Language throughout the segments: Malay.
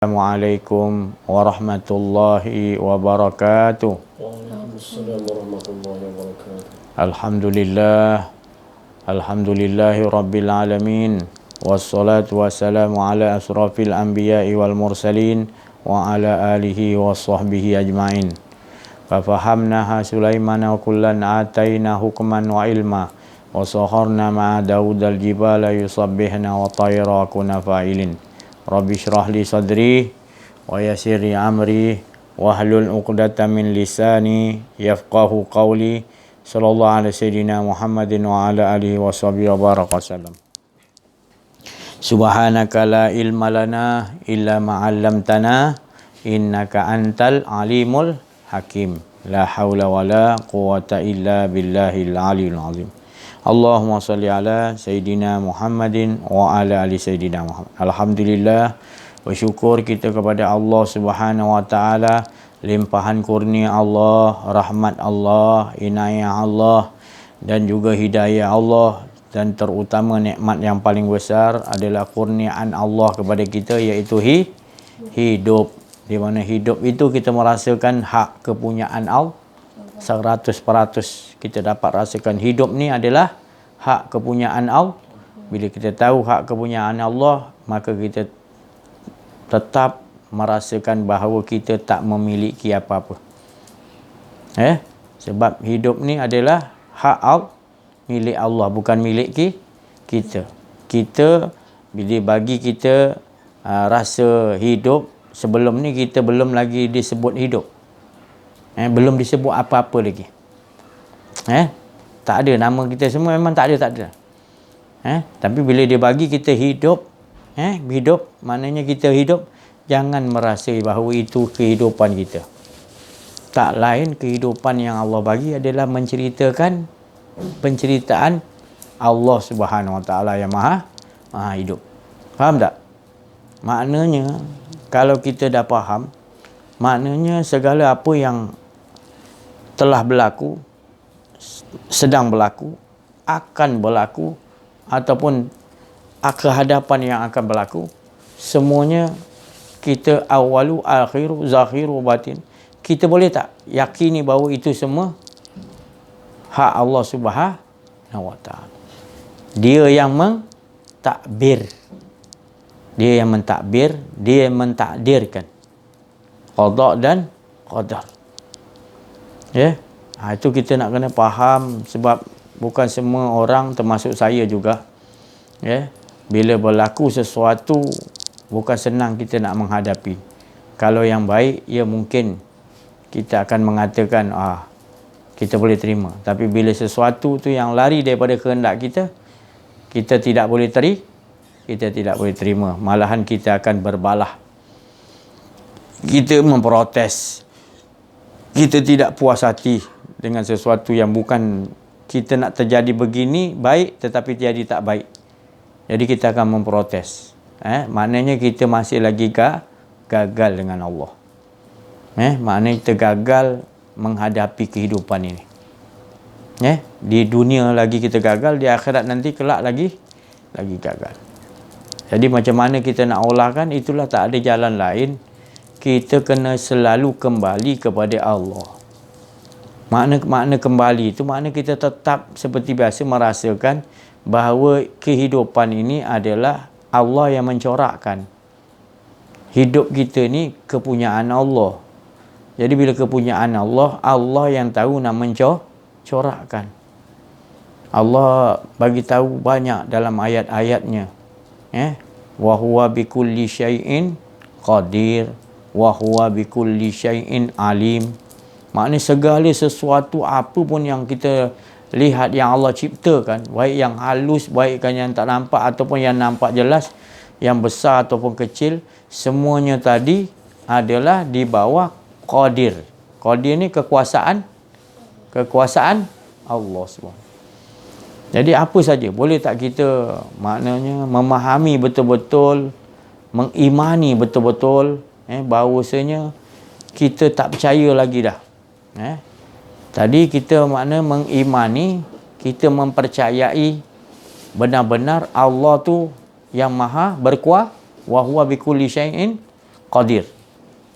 Assalamualaikum warahmatullahi wabarakatuh. Waalaikumsalam warahmatullahi wabarakatuh. Alhamdulillahi rabbil alamin. Wassalatu wassalamu ala asrafil anbiya'i wal mursalin wa ala alihi wa sahbihi ajma'in. Fafahamnaha Sulaimana wa kullan ataina hukman wa ilma wa saharna ma'a Dawud al-jibala yusabbihna wa tayra kuna fa'ilin. Rabbi syrah li sadri wa yassirli amri wahlul 'uqdatam min lisani yafqahu qawli. Sallallahu alaihi sayyidina Muhammadin wa ala alihi wa sahbihi wa baraka wasallam. Subhanaka la ilma lana illa ma 'allamtana innaka antal alimul hakim. La haula wala quwwata illa billahil aliyil azim. Allahumma salli ala Sayyidina Muhammadin wa ala ali Sayyidina Muhammad. Alhamdulillah, bersyukur kita kepada Allah Subhanahu wa taala, limpahan kurnia Allah, rahmat Allah, inayah Allah dan juga hidayah Allah, dan terutama nikmat yang paling besar adalah kurniaan Allah kepada kita, iaitu hidup. Di mana hidup itu kita merasakan hak kepunyaan Allah 100%. Kita dapat rasakan hidup ni adalah hak kepunyaan Allah. Bila kita tahu hak kepunyaan Allah, maka kita tetap merasakan bahawa kita tak memiliki apa-apa. Sebab hidup ni adalah hak Allah, milik Allah, bukan milik kita. Kita bila bagi kita rasa hidup, sebelum ni kita belum lagi disebut hidup. Belum disebut apa-apa lagi. Tak ada nama kita semua, memang tak ada. Tapi bila dia bagi kita hidup, hidup maknanya kita hidup, jangan merasa bahawa itu kehidupan kita. Tak lain, kehidupan yang Allah bagi adalah menceritakan penceritaan Allah Subhanahu Wa Taala yang maha hidup. Faham tak? Maknanya kalau kita dah faham, maknanya segala apa yang telah berlaku, sedang berlaku, akan berlaku, ataupun kehadapan yang akan berlaku, semuanya kita awalu, akhiru, zakhiru, batin. Kita boleh tak yakini bahawa itu semua hak Allah Subhanahu Wa Taala. Dia yang mentadbir. Dia yang mentadbir, dia yang mentakdirkan. Qada dan qadar. Itu kita nak kena faham, sebab bukan semua orang, termasuk saya juga, bila berlaku sesuatu, bukan senang kita nak menghadapi. Kalau yang baik, ya mungkin kita akan mengatakan kita boleh terima. Tapi bila sesuatu tu yang lari daripada kehendak kita, kita tidak boleh terima. Malahan kita akan berbalah, kita memprotes, kita tidak puas hati dengan sesuatu yang bukan kita nak terjadi begini baik, tetapi jadi tak baik. Jadi kita akan memprotes. Maknanya kita masih lagi gagal dengan Allah. Maknanya kita gagal menghadapi kehidupan ini. Di dunia lagi kita gagal, di akhirat nanti kelak lagi gagal. Jadi macam mana kita nak olahkan, itulah, tak ada jalan lain. Kita kena selalu kembali kepada Allah. Makna kembali itu, makna kita tetap seperti biasa merasakan bahawa kehidupan ini adalah Allah yang mencorakkan. Hidup kita ni kepunyaan Allah. Jadi bila kepunyaan Allah, Allah yang tahu nak mencorakkan. Allah bagi tahu banyak dalam ayat-ayatnya. Wa huwa bikulli syai'in qadir wa huwa bikulli syai'in alim. Maknanya segala sesuatu apa pun yang kita lihat yang Allah ciptakan, baik yang halus, baik yang tak nampak ataupun yang nampak jelas, yang besar ataupun kecil, semuanya tadi adalah di bawah qadir. Qadir ni kekuasaan Allah SWT. Jadi apa saja, boleh tak kita maknanya memahami betul-betul, mengimani betul-betul bahawasanya kita tak percaya lagi dah. Tadi kita makna mengimani, kita mempercayai benar-benar Allah tu yang maha berkuasa, wa huwa bikulli syai'in Qadir.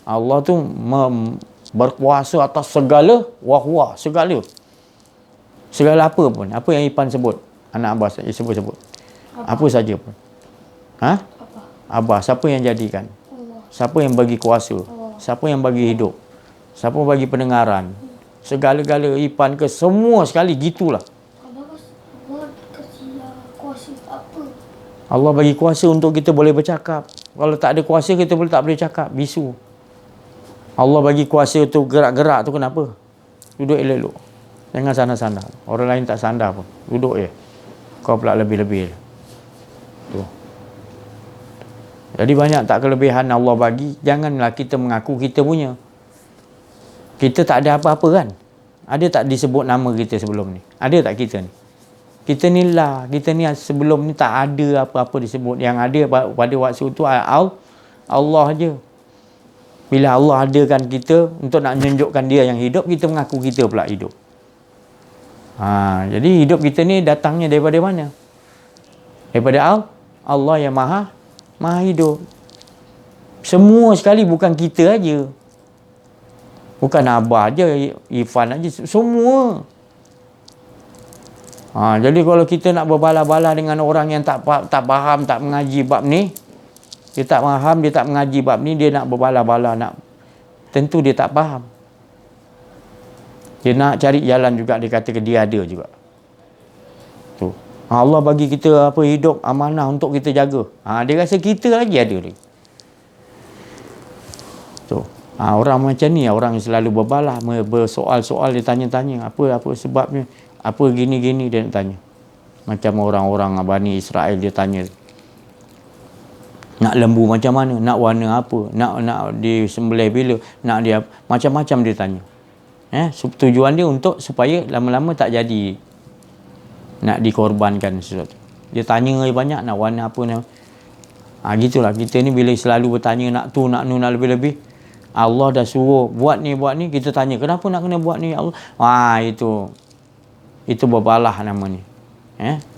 Allah tu berkuasa atas segala wahwa, segala apa pun. Apa yang Ipan sebut, anak Abbas sebut. Apa saja pun. Ha? Abah, siapa yang jadikan? Siapa yang bagi kuasa? Siapa yang bagi hidup? Siapa bagi pendengaran? Segala-gala Ipan ke semua sekali gitulah. Allah bagi kuasa untuk kita boleh bercakap. Kalau tak ada kuasa kita tak boleh cakap, bisu. Allah bagi kuasa tu gerak-gerak tu kenapa? Duduk elok-elok. Jangan sandar-sandar. Orang lain tak sandar pun. Duduk je. Kau pula lebih-lebih. Tu. Jadi banyak tak kelebihan Allah bagi, janganlah kita mengaku kita punya. Kita tak ada apa-apa kan? Ada tak disebut nama kita sebelum ni? Ada tak kita ni? Kita ni lah, kita ni sebelum ni tak ada apa-apa disebut. Yang ada pada waktu tu Allah je. Bila Allah adakan kita untuk nak menunjukkan dia yang hidup, kita mengaku kita pula hidup. Jadi hidup kita ni datangnya daripada mana? Daripada Allah yang maha hidup. Semua sekali, bukan kita aja. Bukan Abah aja, Irfan aja, semua. Jadi kalau kita nak berbalah-balah dengan orang yang tak faham, tak mengaji bab ni, dia tak faham, dia tak mengaji bab ni, dia nak berbalah-balah, tentu dia tak faham. Dia nak cari jalan juga, dia kata dia ada juga. Tu. Allah bagi kita apa hidup, amanah untuk kita jaga. Dia rasa kita lagi ada lagi. Tu. Orang macam ni, orang yang selalu berbalah, bersoal-soal, dia tanya-tanya apa sebabnya, apa gini-gini dia nak tanya. Macam orang-orang Bani Israel dia tanya. Nak lembu macam mana, nak warna apa, nak disembelih bila, nak dia macam-macam dia tanya. Tujuan dia untuk supaya lama-lama tak jadi nak dikorbankan sesuatu. Dia tanya banyak, nak warna apa nak. Gitulah kita ni bila selalu bertanya nak tu, nak nu, nak lebih-lebih. Allah dah suruh buat ni, kita tanya kenapa nak kena buat ni ya Allah. Itu berbalah nama ni.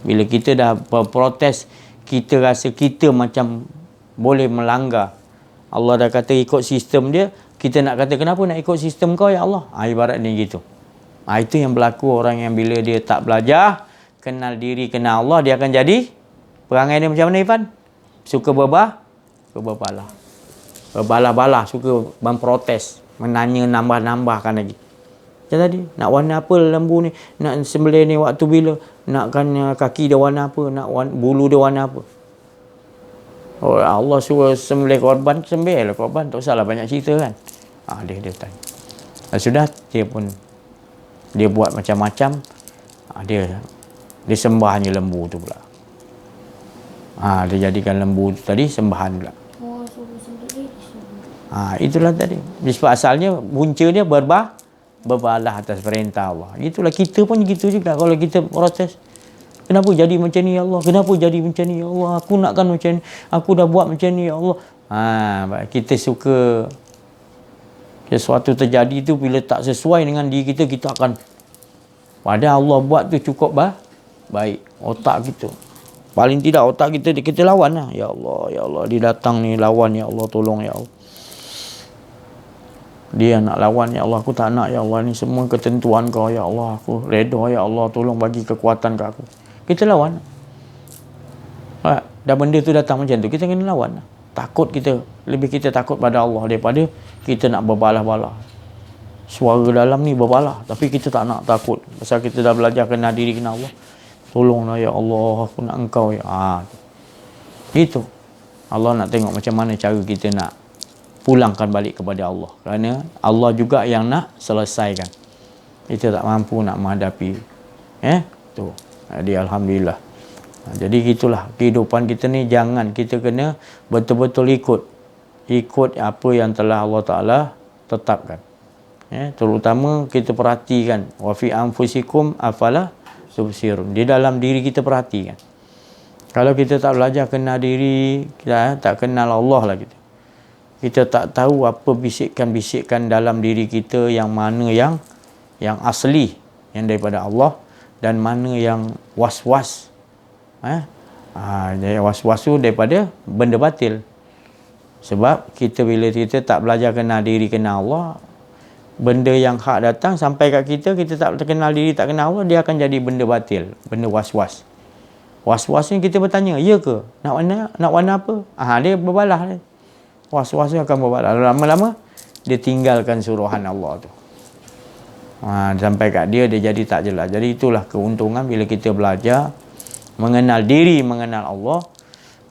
Bila kita dah berprotes, kita rasa kita macam boleh melanggar. Allah dah kata ikut sistem dia, kita nak kata kenapa nak ikut sistem kau ya Allah. Ibarat ni gitu. Itu yang berlaku orang yang bila dia tak belajar, kenal diri, kenal Allah, dia akan jadi perangai dia macam mana Irfan? Suka berbalah. Berbalah-balah, suka memprotes, menanya, nambah-nambahkan lagi. Macam tadi, nak warna apa lembu ni, nak sembelih ni waktu bila, nakkan kaki dia warna apa, bulu dia warna apa. Allah suruh sembelih korban, sembelih lah korban, tak usahlah banyak cerita kan. Dia tanya. Sudah, dia buat macam-macam, dia sembahnya lembu tu pula. Dia jadikan lembu tu tadi sembahan pula. Itulah tadi. Sebab asalnya punca dia berbalah atas perintah Allah. Itulah kita pun gitu juga. Kalau kita protes, kenapa jadi macam ni ya Allah? Kenapa jadi macam ni ya Allah? Aku nakkan macam ni. Aku dah buat macam ni ya Allah. Kita suka sesuatu terjadi tu bila tak sesuai dengan diri kita, kita akan, padahal Allah buat tu cukup baik. Otak kita, paling tidak otak kita lawan lah. Ya Allah, dia datang ni lawan ya Allah, tolong ya Allah. Dia nak lawan ya Allah, aku tak nak ya Allah, ni semua ketentuan kau ya Allah, aku reda ya Allah, tolong bagi kekuatan ke aku. Kita lawan. Dah benda tu datang macam tu, kita kena lawan. Takut kita takut pada Allah daripada kita nak berbalah-balah. Suara dalam ni berbalah, tapi kita tak nak, takut. Pasal kita dah belajar kenal diri, kenal Allah. Tolonglah ya Allah, aku nak engkau ya. Itu. Allah nak tengok macam mana cara kita nak pulangkan balik kepada Allah. Kerana Allah juga yang nak selesaikan. Kita tak mampu nak menghadapi. Tu. Jadi alhamdulillah. Jadi gitulah kehidupan kita ni, jangan, kita kena betul-betul ikut apa yang telah Allah Ta'ala tetapkan. Terutama kita perhatikan wa fi anfusikum afala tubsirun. Di dalam diri kita perhatikan. Kalau kita tak belajar kenal diri, kita tak kenal Allah lah kita tak tahu apa bisikan-bisikan dalam diri kita, yang mana yang asli, yang daripada Allah, dan mana yang was-was. Was-was tu daripada benda batil. Sebab kita bila kita tak belajar kenal diri, kenal Allah, benda yang hak datang sampai kat kita, kita tak kenal diri, tak kenal Allah, dia akan jadi benda batil, benda was-was. Was-was ni kita bertanya, ya ke? Nak warna apa? Dia berbalah ni. Was-was ni akan berbalah. Lama-lama dia tinggalkan suruhan Allah tu. Sampai kat dia jadi tak jelas. Jadi itulah keuntungan bila kita belajar mengenal diri, mengenal Allah.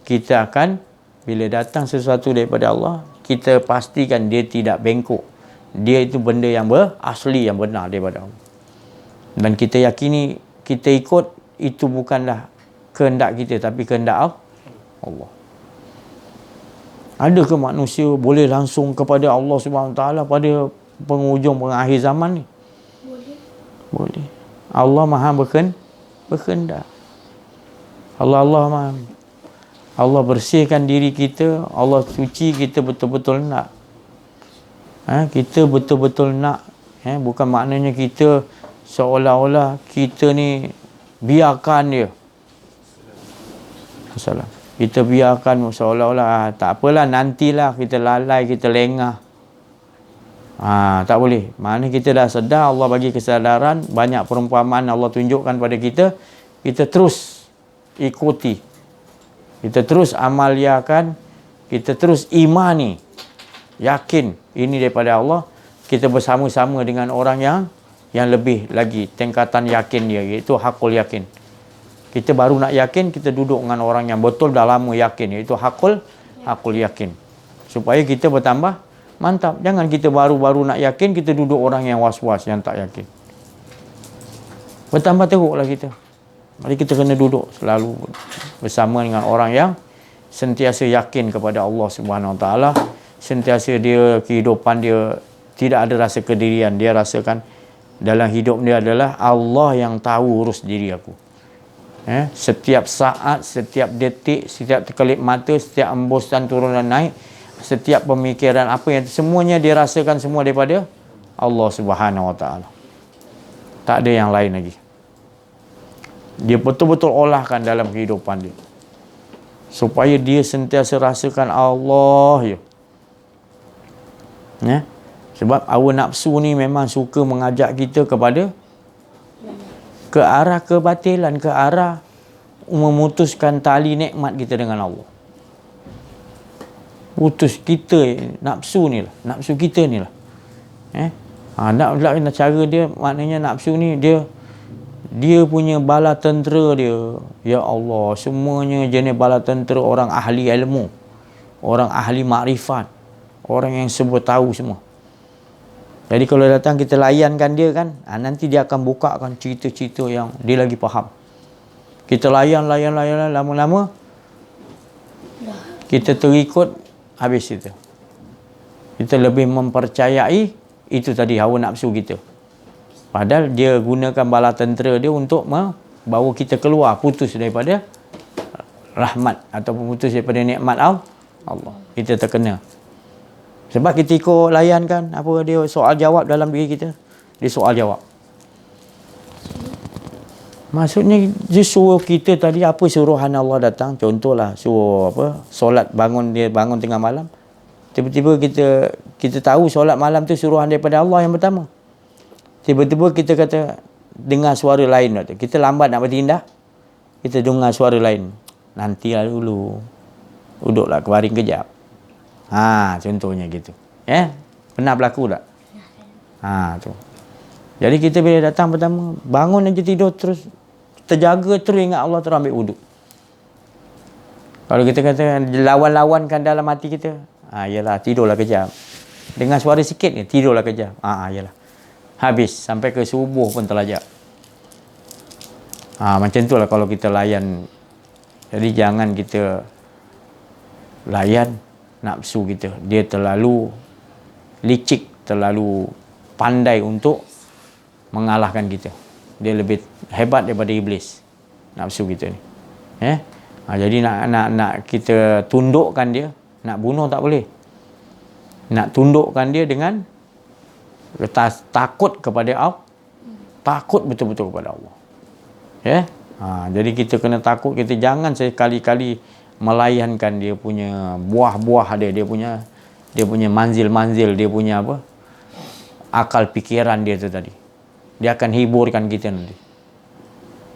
Kita akan, bila datang sesuatu daripada Allah, kita pastikan dia tidak bengkok. Dia itu benda yang asli, yang benar daripada Allah. Dan kita yakini, kita ikut, itu bukanlah kehendak kita, tapi kehendak Allah. Adakah manusia boleh langsung kepada Allah SWT pada penghujung, pengakhir zaman ni? Boleh. Allah maha berkehendak. Allah maha. Allah bersihkan diri kita, Allah suci, kita betul-betul nak. Kita betul-betul nak. Bukan maknanya kita seolah-olah kita ni biarkan dia. Salah. Kita biarkan seolah-olah tak apalah, nantilah, kita lalai, kita lengah. Tak boleh. Mana kita dah sedar, Allah bagi kesedaran, banyak perumpamaan Allah tunjukkan pada kita, kita terus ikuti, kita terus amaliakan, kita terus imani, yakin ini daripada Allah. Kita bersama-sama dengan orang yang lebih lagi tingkatan yakin dia, iaitu hakul yakin. Kita baru nak yakin, kita duduk dengan orang yang betul dah lama yakin, iaitu hakul yakin. Supaya kita bertambah mantap. Jangan kita baru-baru nak yakin, kita duduk orang yang was-was, yang tak yakin. Bertambah teruklah kita. Mari kita kena duduk selalu bersama dengan orang yang sentiasa yakin kepada Allah Subhanahu Wa Taala. Sentiasa dia, kehidupan dia tidak ada rasa kedirian. Dia rasakan dalam hidup dia adalah Allah yang tahu urus diri aku. Setiap saat, setiap detik, setiap terkelip mata, setiap embusan turun dan naik, setiap pemikiran apa yang semuanya dia rasakan semua daripada Allah Subhanahu Wa Taala. Tak ada yang lain lagi. Dia betul-betul olahkan dalam kehidupan dia, supaya dia sentiasa rasakan Allah je. Sebab hawa nafsu ni memang suka mengajak kita kepada ke arah kebatilan, ke arah memutuskan tali nikmat kita dengan Allah. Putus kita, nafsu ni lah, nafsu kita ni lah. Nak cara dia, maknanya nafsu ni dia punya bala tentera dia. Ya Allah, semuanya jenis bala tentera orang ahli ilmu, orang ahli makrifat, orang yang semua tahu semua. Jadi kalau datang kita layankan dia kan, nanti dia akan bukakan cerita-cerita yang dia lagi faham. Kita layan, lama-lama kita terikut, habis itu. Kita lebih mempercayai itu tadi, hawa nafsu kita. Padahal dia gunakan bala tentera dia untuk membawa kita keluar, putus daripada rahmat ataupun putus daripada nikmat Allah. Kita terkena. Sebab kita ikut layan kan, apa dia soal jawab dalam diri kita. Dia soal jawab. Maksudnya dia suruh kita tadi, apa suruhan Allah datang. Contohlah suruh solat, bangun tengah malam. Tiba-tiba kita tahu solat malam tu suruhan daripada Allah yang pertama. Tiba-tiba kita kata dengar suara lain. Kita lambat nak bertindak, kita dengar suara lain. Nantilah dulu, duduklah kebaring kejap. Contohnya gitu. Pernah berlaku tak? Tu. Jadi kita bila datang pertama, bangun aja tidur terus, terjaga terus, ingat Allah, terus ambil wuduk. Kalau kita kata lawan-lawankan dalam hati kita, yalah, tidurlah kejap. Dengar suara sikit ni, tidurlah kejap. Yalah. Habis sampai ke subuh pun terlajak. Macam tu lah kalau kita layan. Jadi jangan kita layan nafsu kita. Dia terlalu licik, terlalu pandai untuk mengalahkan kita. Dia lebih hebat daripada iblis, nafsu kita ni. Jadi nak kita tundukkan dia, nak bunuh tak boleh. Nak tundukkan dia dengan takut kepada Allah. Takut betul-betul kepada Allah. Jadi kita kena takut. Kita jangan sekali-kali melayankan dia punya buah-buah dia punya manzil-manzil, dia punya apa? Akal pikiran dia tu tadi. Dia akan hiburkan kita nanti.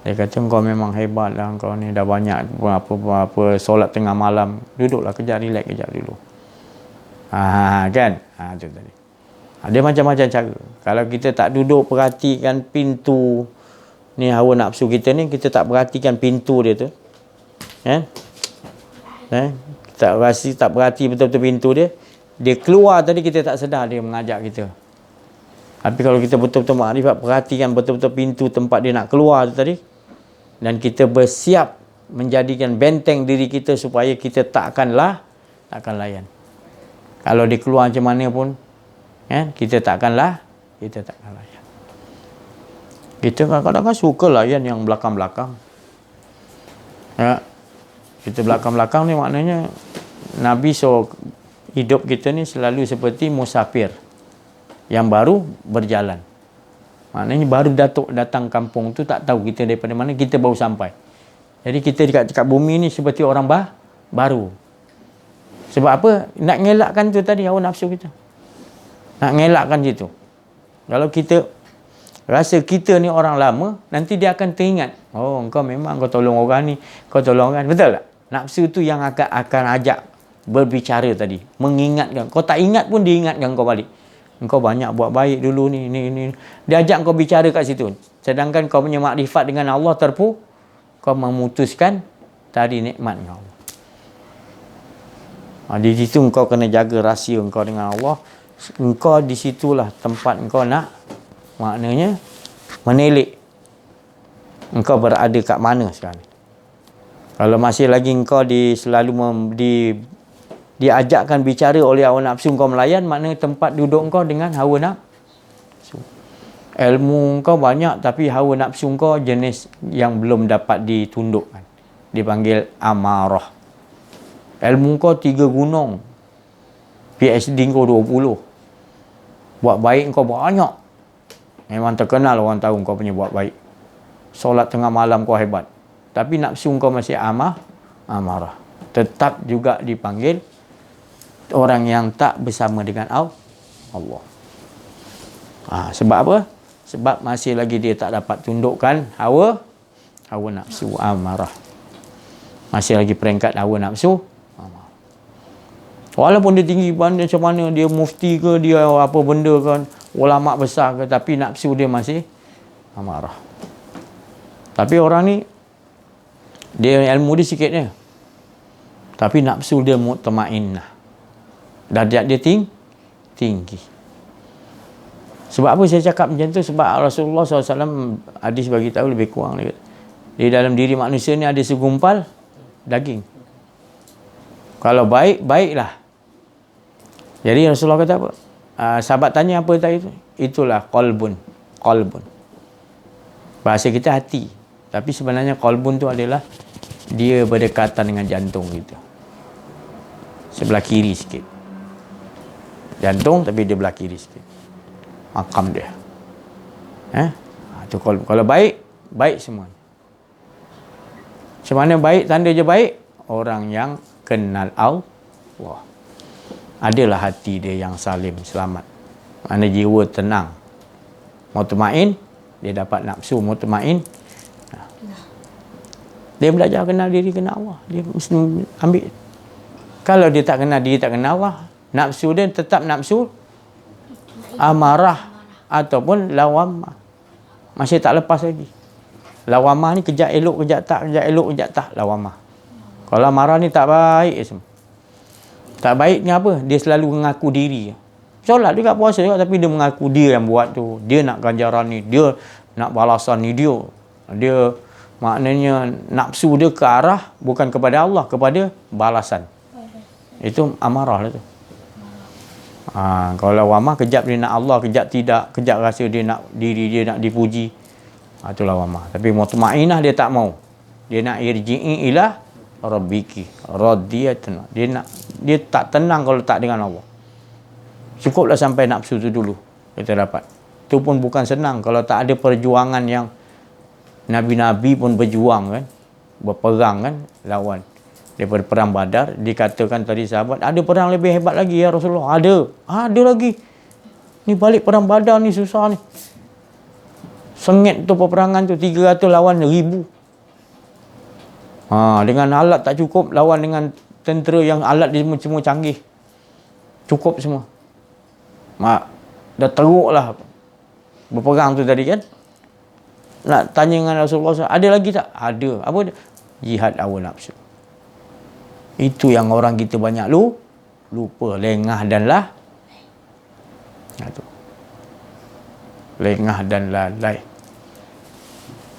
Dia kata, kau memang hebat lah, kau ni dah banyak apa solat tengah malam. Duduklah kejap, relax kejap dulu. Kan? Tu tadi. Dia macam-macam cara. Kalau kita tak duduk perhatikan pintu ni hawa nafsu kita ni, kita tak perhatikan pintu dia tu. Kita tak perhati betul-betul pintu dia. Dia keluar tadi, kita tak sedar dia mengajak kita. Tapi kalau kita betul-betul makrifat, perhatikan betul-betul pintu tempat dia nak keluar tu tadi, dan kita bersiap menjadikan benteng diri kita supaya kita tak akan layan. Kalau dia keluar macam mana pun, kita tak akan layan. Kita kadang-kadang suka layan yang belakang-belakang. Kita belakang-belakang ni maknanya Nabi hidup kita ni selalu seperti musafir yang baru berjalan. Maknanya baru datang kampung tu, tak tahu kita daripada mana, kita baru sampai. Jadi kita dekat bumi ni seperti orang baru. Sebab apa? Nak ngelakkan tu tadi, hawa nafsu kita. Nak ngelakkan situ. Kalau kita rasa kita ni orang lama, nanti dia akan teringat. Oh, engkau memang kau tolong orang ni, kau tolong orang. Betul tak? Nafsu tu yang akan ajak berbicara tadi. Mengingatkan. Kau tak ingat pun dia ingatkan kau balik. Engkau banyak buat baik dulu ni. Dia ajak kau bicara kat situ. Sedangkan kau punya makrifat dengan Allah kau memutuskan tadi nikmat kau. Di situ engkau kena jaga rahsia engkau dengan Allah. Engkau di situlah tempat engkau nak, maknanya menilik engkau berada kat mana sekarang. Kalau masih lagi engkau diajakkan bicara oleh hawa nafsu, kau melayan, maknanya tempat duduk kau dengan hawa nafsu. Ilmu kau banyak, tapi hawa nafsu kau jenis yang belum dapat ditundukkan. Dipanggil amarah. Ilmu kau 3 gunung. PhD kau 20. Buat baik kau banyak. Memang terkenal orang tahu kau punya buat baik. Solat tengah malam kau hebat. Tapi nafsu kau masih amarah. Tetap juga dipanggil orang yang tak bersama dengan Allah. Sebab apa? Sebab masih lagi dia tak dapat tundukkan hawa nafsu amarah. Masih lagi peringkat hawa nafsu amarah. Walaupun dia tinggi macam mana, dia mufti ke, dia apa benda kan, ulama besar ke, tapi nafsu dia masih amarah. Tapi orang ni, dia ilmu dia sikit je, tapi nafsu dia mutmainnah. Darjat dia tinggi. Sebab apa saya cakap macam tu? Sebab Rasulullah SAW hadis bagi tahu lebih kurang dia kata, di dalam diri manusia ni ada segumpal daging. Kalau baik, baiklah. Jadi Rasulullah kata apa? Sahabat tanya apa tadi itu? Itulah qalbun. Bahasa kita hati. Tapi sebenarnya qalbun tu adalah dia berdekatan dengan jantung kita. Sebelah kiri sikit. Jantung tapi dia belah kiri sikit. Makam dia. Kalau baik semuanya. Macam mana baik? Tanda je baik. Orang yang kenal Allah. Adalah hati dia yang salim, selamat. Mana jiwa tenang. Mutmain, dia dapat nafsu mutmain. Dia belajar kenal diri, kenal Allah. Dia mesti ambil. Kalau dia tak kenal diri, tak kenal Allah, nafsu dia tetap nafsu amarah ataupun lawamah. Masih tak lepas lagi. Lawamah ni kejap elok, kejap tak, kejap elok, kejap tak. Lawamah. Kalau marah ni tak baik semua. Tak baik ni apa? Dia selalu mengaku diri. Solat juga, puasa juga, tapi dia mengaku dia yang buat tu. Dia nak ganjaran ni, dia nak balasan ni, dia maknanya nafsu dia ke arah bukan kepada Allah, kepada balasan. Itu amarah lah tu. Kalau lawamah, kejap dia nak Allah, kejap tidak, kejap rasa dia nak diri dia nak dipuji. Itu lawamah. Tapi mutmainah dia tak mau. Dia nak irji'i ila rabbiki radiyatan. Dia tak tenang kalau tak dengan Allah. Cukuplah sampai nafsu tu dulu kita dapat. Itu pun bukan senang kalau tak ada perjuangan yang Nabi-Nabi pun berjuang kan, berperang kan, lawan. daripada perang Badar. Dikatakan tadi sahabat, ada perang lebih hebat lagi ya Rasulullah. Ada lagi. Ni balik perang Badar ni susah ni. Sengit tu peperangan tu, 300 lawan 1000. Dengan alat tak cukup, lawan dengan tentera yang alat dia semua canggih. Cukup semua. Dah teruk lah berperang tu tadi kan. Nak tanya dengan Rasulullah SAW, ada lagi tak? Ada. Apa dia? Jihad hawa nafsu. Itu yang orang kita banyak lupa. Lengah dan lengah dan lalai.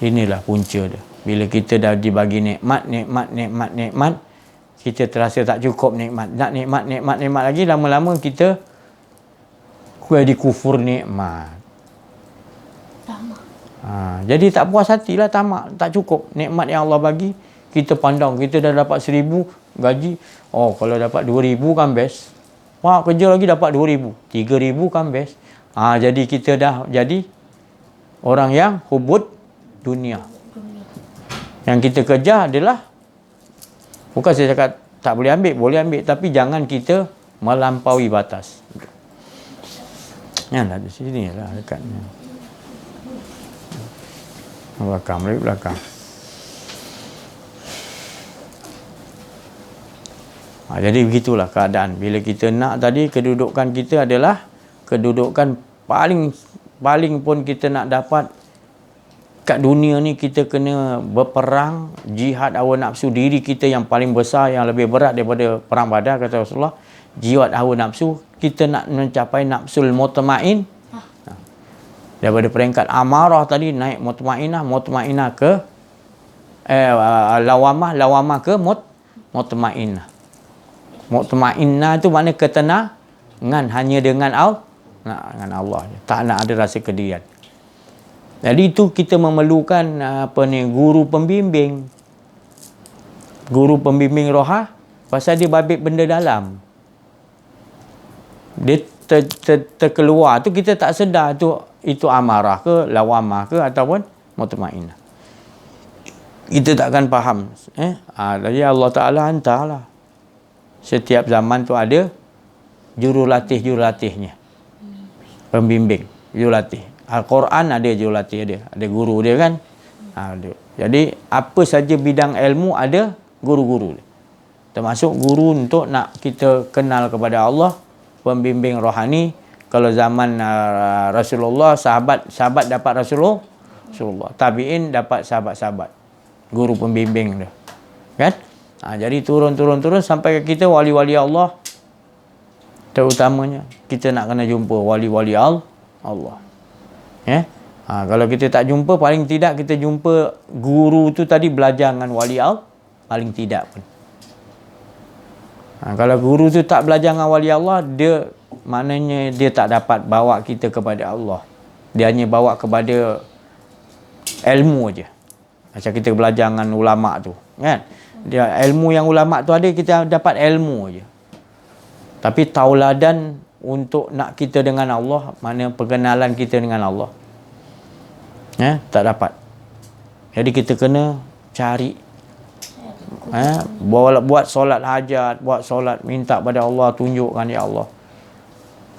Inilah punca dia. Bila kita dah dibagi nikmat, kita terasa tak cukup nikmat. Nak nikmat lagi, lama-lama kita jadi kufur nikmat. Jadi tak puas hatilah, tamak, tak cukup nikmat yang Allah bagi. Kita pandang kita dah dapat 1000 gaji, kalau dapat 2000 kan best. Kerja lagi dapat 2000, 3000 kan best. Jadi kita dah jadi orang yang hubud dunia. Yang kita kejar adalah, bukan saya cakap tak boleh ambil, tapi jangan kita melampaui batas. Lah di sini lah dekatnya. Belakang. Jadi begitulah keadaan. Bila kita nak tadi, kedudukan kita adalah kedudukan paling pun kita nak dapat kat dunia ni. Kita kena berperang, jihad hawa nafsu diri kita yang paling besar, yang lebih berat daripada perang Badar, kata Rasulullah. Jihad hawa nafsu, kita nak mencapai nafsul mutmain. Daripada peringkat amarah tadi naik mutmainah ke lawamah ke mutmainah. Mutmainah tu makna ketenangan hanya dengan Allah. Tak nak ada rasa kedirian. Jadi itu kita memerlukan guru pembimbing. Guru pembimbing rohah, pasal dia babit benda dalam. Dia terkeluar tu, kita tak sedar itu amarah ke, lawamah ke, ataupun mutmainah. Kita takkan faham. Jadi Allah Ta'ala hantarlah. Setiap zaman tu ada jurulatihnya. Pembimbing, jurulatih. Al-Quran ada jurulatih dia, ada guru dia kan. Ada. Jadi apa saja bidang ilmu ada guru-guru dia. Termasuk guru untuk nak kita kenal kepada Allah, pembimbing rohani. Kalau zaman Rasulullah, sahabat dapat Rasulullah. Tabi'in dapat sahabat-sahabat. Guru pembimbing dia. Kan? Jadi turun sampai ke kita wali-wali Allah. Terutamanya kita nak kena jumpa wali-wali Allah. Kalau kita tak jumpa, paling tidak kita jumpa guru tu tadi, belajar dengan wali Allah, paling tidak pun. Kalau guru tu tak belajar dengan wali Allah, maknanya dia tak dapat bawa kita kepada Allah. Dia hanya bawa kepada ilmu aja. Macam kita belajar dengan ulama tu, kan? Dia ilmu yang ulama tu ada, kita dapat ilmu aja. Tapi tauladan untuk nak kita dengan Allah, mana perkenalan kita dengan Allah, tak dapat. Jadi kita kena cari, buat solat hajat, buat solat minta pada Allah, tunjukkan ya Allah,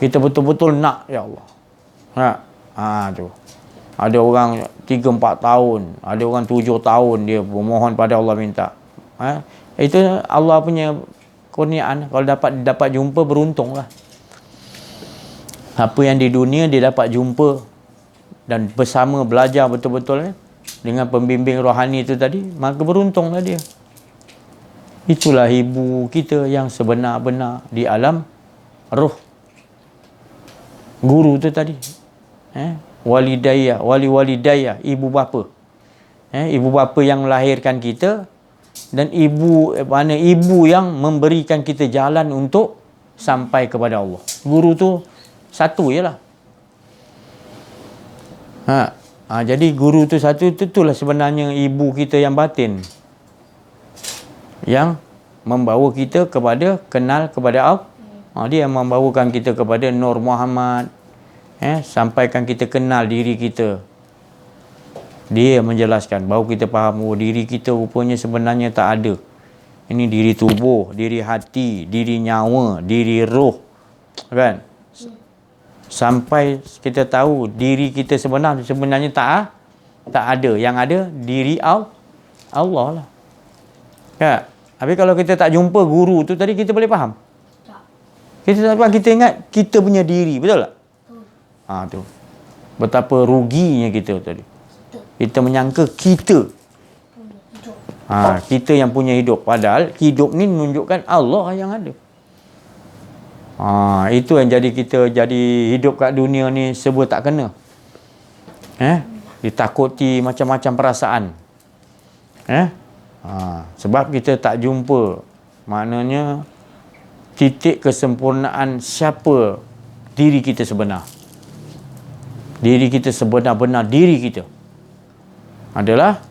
kita betul-betul nak ya Allah. Tu ada orang 3-4 tahun, ada orang 7 tahun dia memohon pada Allah, minta. Itu Allah punya kurniaan. Kalau dapat jumpa, beruntunglah. Apa yang di dunia dia dapat jumpa dan bersama belajar betul-betul dengan pembimbing rohani itu tadi, maka beruntunglah dia. Itulah ibu kita yang sebenar-benar di alam roh. Guru tu tadi, wali-walidayah, ibu bapa. Ibu bapa yang melahirkan kita, dan ibu yang memberikan kita jalan untuk sampai kepada Allah. Guru tu satu jelah. Jadi guru tu satu, itulah sebenarnya ibu kita yang batin, yang membawa kita kepada kenal kepada Allah. Dia yang membawakan kita kepada Nur Muhammad, sampaikan kita kenal diri kita. Dia menjelaskan, baru kita faham, diri kita rupanya sebenarnya tak ada. Ini diri tubuh, diri hati, diri nyawa, diri roh. Kan? Sampai kita tahu diri kita sebenarnya tak ada. Yang ada diri Allah lah. Kan? Tapi kalau kita tak jumpa guru tu tadi, kita boleh faham? Tak. Kita tak faham, kita ingat kita punya diri. Betul tak? Tu. Betapa ruginya kita tadi. Kita menyangka kita. Kita yang punya hidup. Padahal hidup ni menunjukkan Allah yang ada. Itu yang jadi kita jadi hidup kat dunia ni serba tak kena. Ditakuti macam-macam perasaan. Sebab kita tak jumpa, maknanya titik kesempurnaan siapa diri kita sebenar. Diri kita sebenar-benar diri kita adalah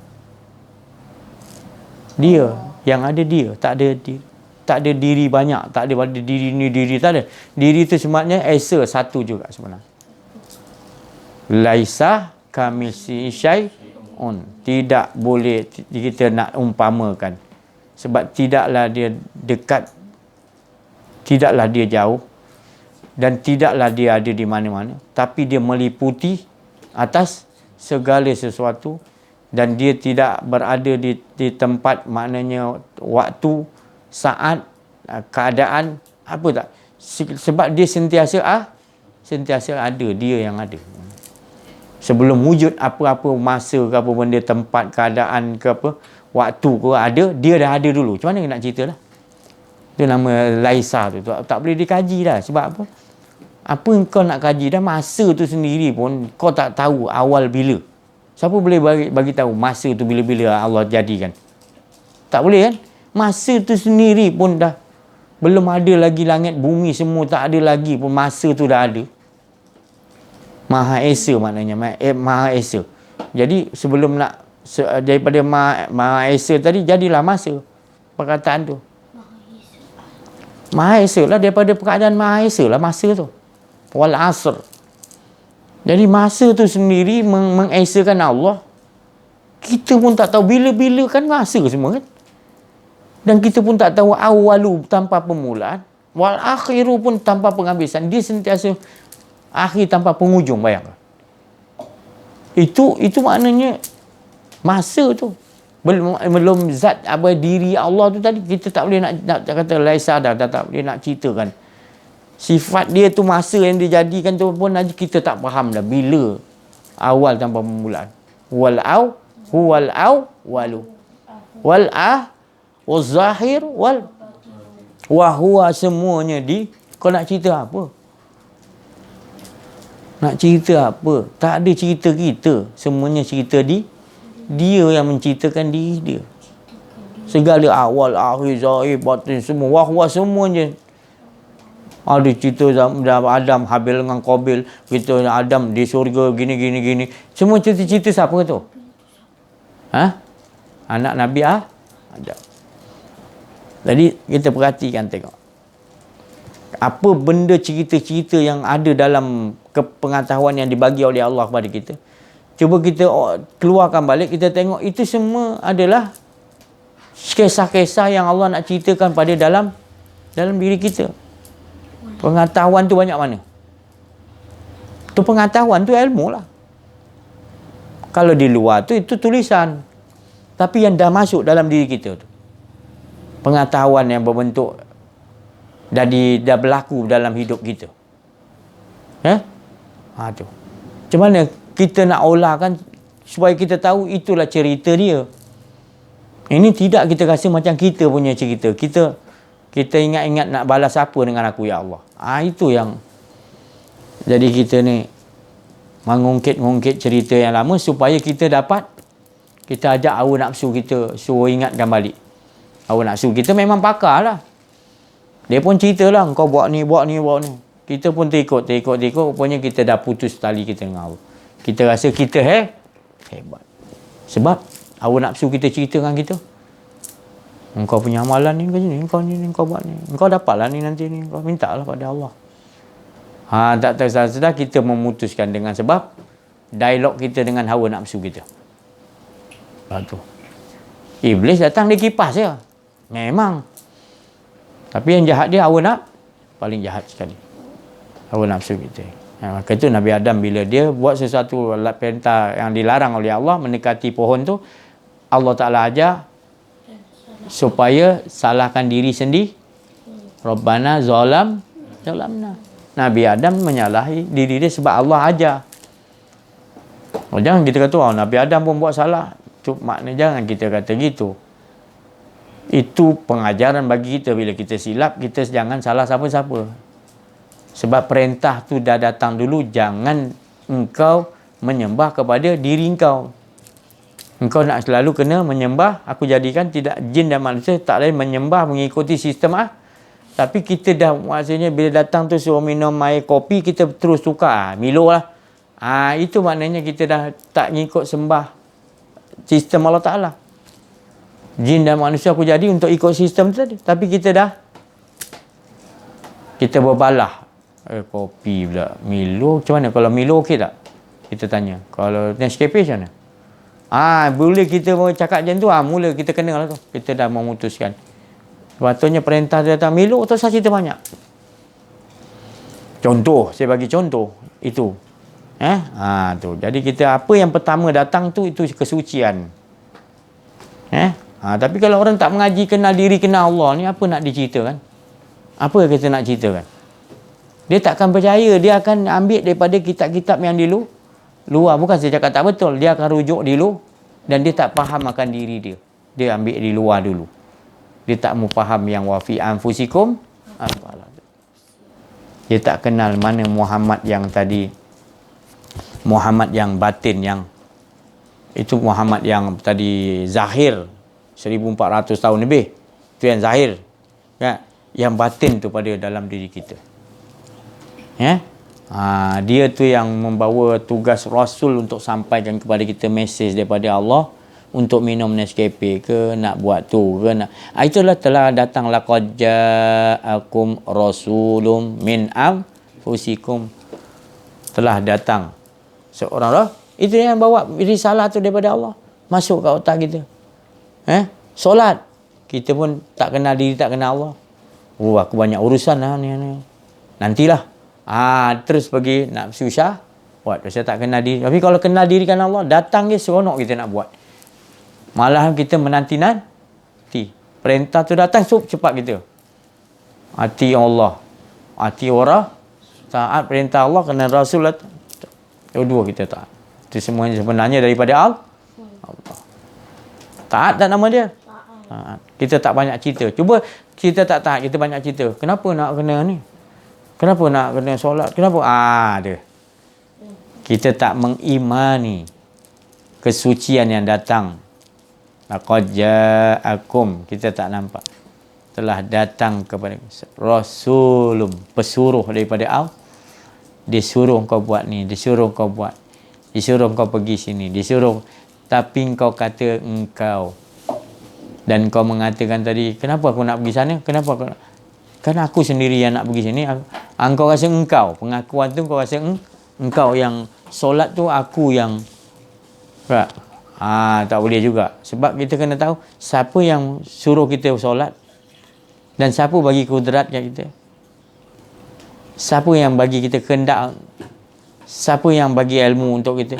dia. Yang ada dia, tak ada diri banyak, tak ada diri ni, diri tak ada. Diri itu sebenarnya esa satu juga sebenarnya. Laisa kamisi syai'un. Tidak boleh kita nak umpamakan. Sebab tidaklah dia dekat, tidaklah dia jauh, dan tidaklah dia ada di mana-mana, tapi dia meliputi atas segala sesuatu. Dan dia tidak berada di tempat, maknanya waktu, saat, keadaan, apa tak. Sebab dia sentiasa ada, dia yang ada. Sebelum wujud apa-apa masa ke apa benda, tempat, keadaan ke apa, waktu ke ada, dia dah ada dulu. Macam mana nak cerita lah? Itu nama Laisa tu. Tak boleh dikaji dah. Sebab apa? Apa yang kau nak kaji dah, masa tu sendiri pun kau tak tahu awal bila. Siapa boleh bagi tahu masa tu bila-bila Allah jadikan? Tak boleh kan? Masa tu sendiri pun dah belum ada lagi langit bumi semua, tak ada lagi pun masa tu dah ada. Maha Esa maknanya, Maha Esa. Jadi sebelum nak daripada Maha Esa tadi, jadilah masa perkataan tu. Maha Esa lah, daripada perkataan Maha Esa lah masa tu. Wal asr. Jadi masa tu sendiri mengesakan Allah. Kita pun tak tahu bila-bila kan masa semua kan. Dan kita pun tak tahu awalu tanpa permulaan, wal akhiru pun tanpa penghabisan. Dia sentiasa akhir tanpa penghujung, bayangkan. Itu maknanya masa tu. Belum zat apa diri Allah tu tadi, kita tak boleh nak kata laisa dah, tak boleh nak ceritakan. Sifat dia tu, masa yang dijadikan tu pun kita tak faham dah bila awal tanpa permulaan. Wal walu wal zahir wal huwa, semuanya kau nak cerita apa? Nak cerita apa? Tak ada cerita kita, semuanya cerita dia yang menceritakan diri dia. Segala awal, akhir, zahir, batin, semua huwa, semuanya. Ada cerita Adam, Habil dengan Qabil, kita Adam di syurga gini. Semua cerita-cerita siapa tu? Anak Nabi Adam. Jadi kita perhatikan, tengok. Apa benda cerita-cerita yang ada dalam pengetahuan yang dibagi oleh Allah kepada kita. Cuba kita keluarkan balik, kita tengok itu semua adalah kisah-kisah yang Allah nak ceritakan pada dalam diri kita. Pengetahuan tu banyak mana? Tu pengetahuan tu ilmu lah. Kalau di luar tu itu tulisan. Tapi yang dah masuk dalam diri kita tu, pengetahuan yang berbentuk dah berlaku dalam hidup kita. Tu. Macam mana kita nak olahkan supaya kita tahu itulah cerita dia. Ini tidak kita rasa macam kita punya cerita. Kita ingat-ingat nak balas apa dengan aku, ya Allah. Itu yang jadi kita ni mengungkit-ungkit cerita yang lama supaya kita ajak hawa nafsu kita, suruh ingatkan balik. Hawa nafsu kita memang pakar lah. Dia pun cerita lah, kau buat ni. Kita pun terikut. Rupanya kita dah putus tali kita dengan Allah. Kita rasa kita hebat. Sebab hawa nafsu kita cerita dengan kita. Engkau punya amalan ni, engkau buat ni. Engkau dapatlah ni nanti ni. Engkau mintalah pada Allah. Tak tersedar kita memutuskan dengan sebab dialog kita dengan hawa nafsu kita. Tu. Iblis datang, dia kipas je. Memang. Tapi yang jahat dia hawa paling jahat sekali. Hawa nafsu kita. Maka itu Nabi Adam bila dia buat sesuatu perintah yang dilarang oleh Allah, mendekati pohon tu, Allah Ta'ala ajar supaya salahkan diri sendiri. Rabbana zalamna. Nabi Adam menyalahi diri dia sebab Allah ajar. Jangan kita kata, Nabi Adam pun buat salah. Itu makna jangan kita kata gitu. Itu pengajaran bagi kita. Bila kita silap, kita jangan salah siapa-siapa. Sebab perintah tu dah datang dulu, jangan engkau menyembah kepada diri engkau. Engkau nak selalu kena menyembah, aku jadikan tidak jin dan manusia tak lain menyembah mengikuti sistem Tapi kita dah maksudnya bila datang tu suruh minum air kopi, kita terus tukar. Milo lah. Itu maknanya kita dah tak ngikut sembah sistem Allah Ta'ala. Jin dan manusia aku jadi untuk ikut sistem tu tadi. Tapi kita berbalah. Kopi pula. Milo macam mana? Kalau Milo okey tak? Kita tanya. Kalau Nescafe macam mana? Boleh kita mau cakap macam tu, mula kita kena lah tu. Kita dah memutuskan. Sepatutnya perintah dia datang Milo, tak usah cerita banyak. Contoh, saya bagi contoh. Itu. Tu. Jadi kita apa yang pertama datang tu, itu kesucian. Tapi kalau orang tak mengaji kenal diri, kenal Allah ni, apa nak diceritakan? Apa kita nak ceritakan? Dia takkan percaya. Dia akan ambil daripada kitab-kitab yang di luar. Bukan saya cakap tak betul. Dia akan rujuk dulu. Dan dia tak faham akan diri dia. Dia ambil di luar dulu. Dia tak mau faham yang wafi anfusikum. Dia tak kenal mana Muhammad yang tadi. Muhammad yang batin. Yang itu Muhammad yang tadi zahir. 1400 tahun lebih. Itu yang zahir. Yang batin tu pada dalam diri kita. Dia tu yang membawa tugas Rasul untuk sampaikan kepada kita mesej daripada Allah untuk minum Nescafe ke, nak buat tu ke, nak. Itulah telah datang laqad ja'akum rasulun min anfusikum. Telah datang seorang roh. Itu yang bawa risalah tu daripada Allah masuk ke otak kita. Solat kita pun tak kenal diri, tak kenal Allah. Aku banyak urusan ni. Nantilah. Terus pergi nafsu syahwat. Saya tak kenal diri. Tapi kalau kenal diri kan Allah, datang dia seronok kita nak buat. Malahan kita menanti-nanti. Perintah tu datang, cepat kita. Hati Allah. Hati orang. Taat perintah Allah, kena Rasul. Dua kita taat. Itu semuanya sebenarnya daripada Allah. Taat tak nama dia? Taat. Kita tak banyak cerita. Cuba kita tak taat, kita banyak cerita. Kenapa nak kena ni? Kenapa nak kena solat? Kenapa? Dia. Kita tak mengimani kesucian yang datang. Laqad ja'akum. Kita tak nampak. Telah datang kepada Rasulun. Pesuruh daripada Allah. Dia suruh kau buat ni. Dia suruh kau buat. Dia suruh kau pergi sini. Dia suruh. Tapi kau kata engkau. Dan kau mengatakan tadi, kenapa aku nak pergi sana? Kenapa aku nak? Kan aku sendiri yang nak pergi sini. Engkau rasa engkau. Pengakuan tu kau rasa engkau yang solat tu aku yang. Tak boleh juga. Sebab kita kena tahu siapa yang suruh kita solat. Dan siapa bagi kudrat kat kita. Siapa yang bagi kita kehendak. Siapa yang bagi ilmu untuk kita.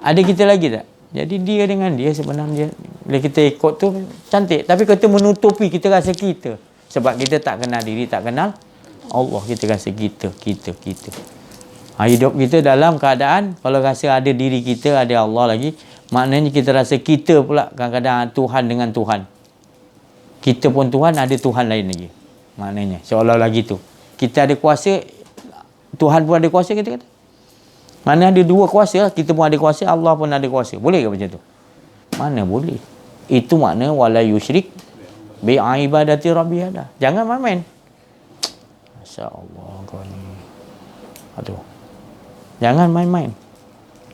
Ada kita lagi tak? Jadi dia dengan dia sebenarnya. Bila kita ikut tu cantik. Tapi kita menutupi, kita rasa kita. Sebab kita tak kenal diri, tak kenal Allah. Kita rasa kita. Hidup kita dalam keadaan, kalau rasa ada diri kita, ada Allah lagi, maknanya kita rasa kita pula kadang-kadang Tuhan dengan Tuhan. Kita pun Tuhan, ada Tuhan lain lagi. Maknanya, seolah-olah gitu. Kita ada kuasa, Tuhan pun ada kuasa, kita kata. Mana ada dua kuasa, kita pun ada kuasa, Allah pun ada kuasa. Boleh ke macam tu? Mana boleh. Itu makna wala yusyrik bi'ibadati rabbihada. Jangan main-main. Masya-Allah kau ni. Aduh. Jangan main-main.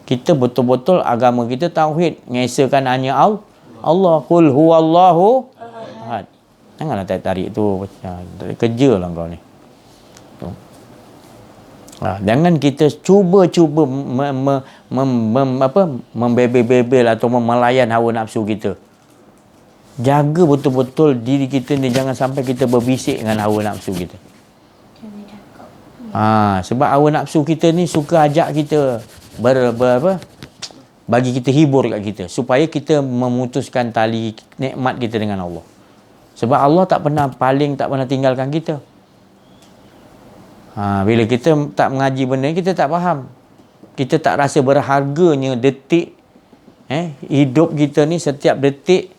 Kita betul-betul agama kita tauhid, mengesahkan hanya Allah. Qul huwallahu ahad. Janganlah tarik tu kerja lah kau ni. Jangan kita cuba membebel-bebel atau memelayan hawa nafsu kita. Jaga betul-betul diri kita ni, jangan sampai kita berbisik dengan hawa nafsu kita. Sebab hawa nafsu kita ni suka ajak kita bagi kita hibur kat kita, supaya kita memutuskan tali nikmat kita dengan Allah. Sebab Allah tak pernah tinggalkan kita. Bila kita tak mengaji benda ni, kita tak faham. Kita tak rasa berharganya detik hidup kita ni, setiap detik,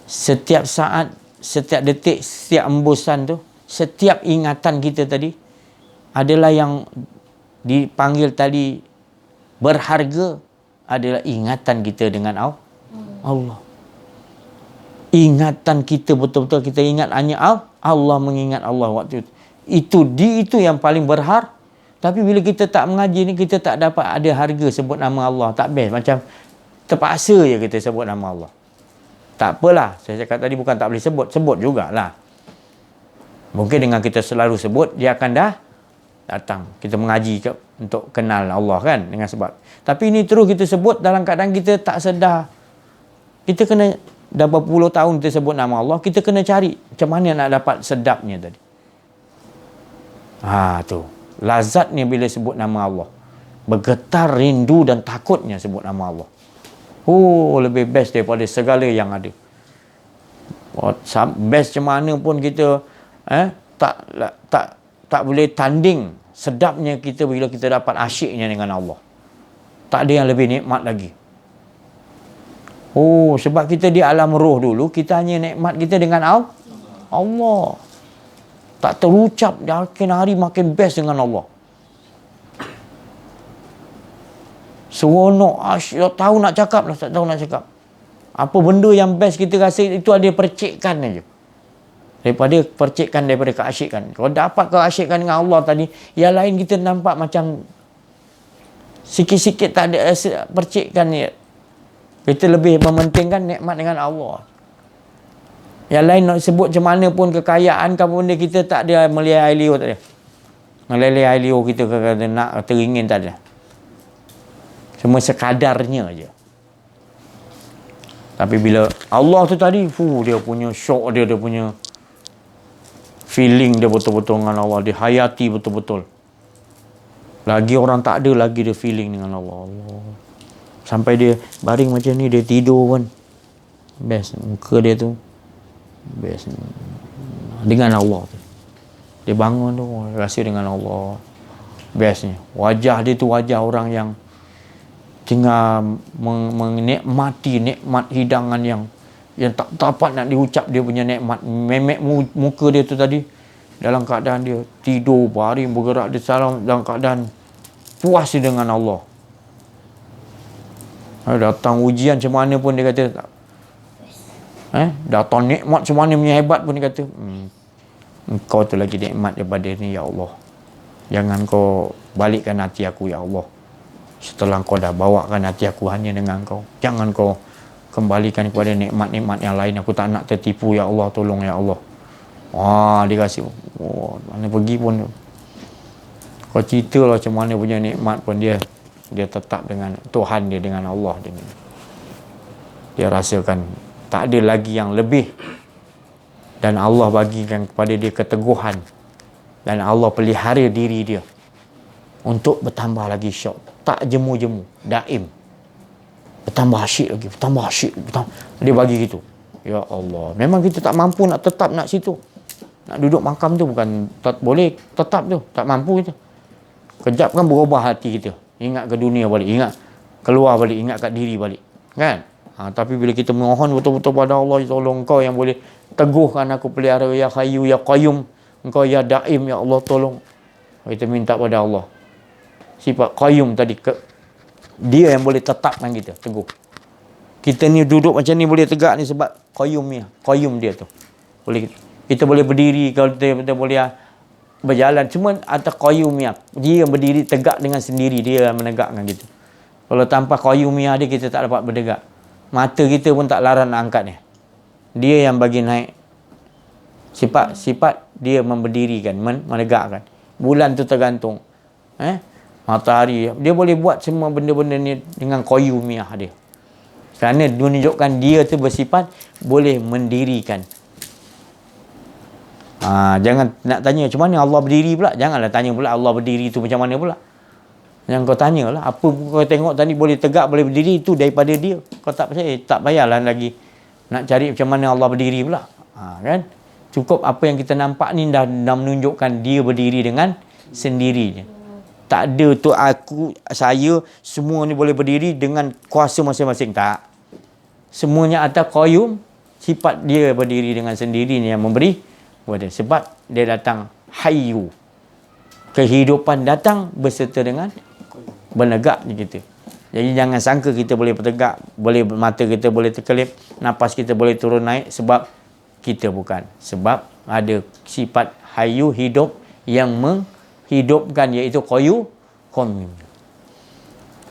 setiap saat, setiap detik, setiap embusan tu, setiap ingatan kita tadi adalah yang dipanggil tadi berharga, adalah ingatan kita dengan Allah. Ingatan kita betul-betul kita ingat hanya Allah, mengingat Allah waktu itu. Itu yang paling berharga. Tapi bila kita tak mengaji ni, kita tak dapat ada harga sebut nama Allah. Tak best. Macam terpaksa je kita sebut nama Allah. Tak apalah. Saya cakap tadi bukan tak boleh sebut. Sebut jugalah. Mungkin dengan kita selalu sebut, dia akan dah datang. Kita mengaji untuk kenal Allah kan, dengan sebab. Tapi ini terus kita sebut dalam keadaan kita tak sedar. Kita kena, dah berpuluh tahun kita sebut nama Allah, kita kena cari macam mana nak dapat sedapnya tadi. Tu. Lazatnya bila sebut nama Allah. Bergetar rindu dan takutnya sebut nama Allah. Lebih best daripada segala yang ada. Best macam mana pun kita tak boleh tanding sedapnya kita bila kita dapat asyiknya dengan Allah. Tak ada yang lebih nikmat lagi. Sebab kita di alam roh dulu, kita hanya nikmat kita dengan Allah. Tak terucap, makin hari makin best dengan Allah. Seronok, tahu nak cakap lah, tak tahu nak cakap. Apa benda yang best kita rasa itu ada percikkan aja. Daripada keasyikan. Kalau dapat keasyikan dengan Allah tadi, yang lain kita nampak macam sikit-sikit tak ada percikkan ni. Kita lebih mementingkan nikmat dengan Allah. Yang lain nak sebut macam mana pun kekayaan, kamu benda kita tak ada melihai air liur, tak ada. Melihai air liur kita kata nak teringin, tak ada. Semua sekadarnya aja. Tapi bila Allah tu tadi, dia punya syok dia punya feeling dia betul-betul dengan Allah. Dia hayati betul-betul. Lagi orang tak ada lagi dia feeling dengan Allah. Sampai dia baring macam ni, dia tidur pun best. Muka dia tu best dengan Allah tu. Dia bangun tu rasa dengan Allah bestnya. Wajah dia tu wajah orang yang tengah menikmati nikmat hidangan yang tak dapat nak diucap dia punya nikmat. Memek muka dia tu tadi dalam keadaan dia tidur, baring, bergerak dia dalam keadaan puas dengan Allah. Datang ujian macam mana pun dia kata datang nikmat macam mana punya hebat pun dia kata, engkau tu lagi nikmat daripada ni ya Allah. Jangan kau balikkan hati aku ya Allah. Setelah kau dah bawakan hati aku hanya dengan kau, jangan kau kembalikan kepada nikmat-nikmat yang lain. Aku tak nak tertipu ya Allah, tolong ya Allah. Dia kasih mana pergi pun kau cerita lah macam mana punya nikmat pun dia tetap dengan Tuhan dia, dengan Allah dia rasakan tak ada lagi yang lebih. Dan Allah bagikan kepada dia keteguhan. Dan Allah pelihara diri dia untuk bertambah lagi syok. Tak jemu-jemu, daim. Bertambah asyik lagi, bertambah asyik. Dia bagi gitu. Ya Allah. Memang kita tak mampu nak tetap nak situ. Nak duduk makam tu bukan tak boleh tetap tu. Tak mampu kita. Kejap kan berubah hati kita. Ingat ke dunia balik. Ingat keluar balik. Ingat kat diri balik. Kan? Tapi bila kita mohon betul-betul pada Allah, tolong Engkau yang boleh teguhkan aku, pelihara ya Hayyu ya Qayyum, Engkau ya Daim ya Allah, tolong. Kita minta pada Allah sifat Qayyum tadi, dia yang boleh tetapkan kita teguh. Kita ni duduk macam ni boleh tegak ni sebab Qayyum dia tu. Kita boleh berdiri, kalau kita boleh berjalan, cuma atas Qayyumiyah. Dia yang berdiri tegak dengan sendiri, dia yang menegakkan kita. Kalau tanpa Qayyumiyah dia, kita tak dapat bertegak. Mata kita pun tak larang nak angkat dia yang bagi naik. Sifat dia memberdirikan, menegakkan. Bulan tu tergantung, matahari, dia boleh buat semua benda-benda ni dengan Qayyumiyah dia. Kerana menunjukkan dia tu bersifat boleh mendirikan. Jangan nak tanya macam mana Allah berdiri pula. Janganlah tanya pula Allah berdiri tu macam mana pula. Yang kau tanyalah, apa kau tengok tadi boleh tegak, boleh berdiri, itu daripada dia. Kau tak percaya, tak payahlah lagi nak cari macam mana Allah berdiri pula. Kan? Cukup apa yang kita nampak ni dah menunjukkan dia berdiri dengan sendirinya. Tak ada tu aku, saya, semua ni boleh berdiri dengan kuasa masing-masing. Tak. Semuanya atas qayyum, sifat dia berdiri dengan sendirinya yang memberi kepada. Sebab dia datang hayyu. Kehidupan datang berserta dengan bernegaknya kita. Jadi jangan sangka kita boleh bertegak, boleh mata kita boleh terkelip, nafas kita boleh turun naik, sebab kita bukan. Sebab ada sifat hayyu, hidup, yang menghidupkan, iaitu qayyum.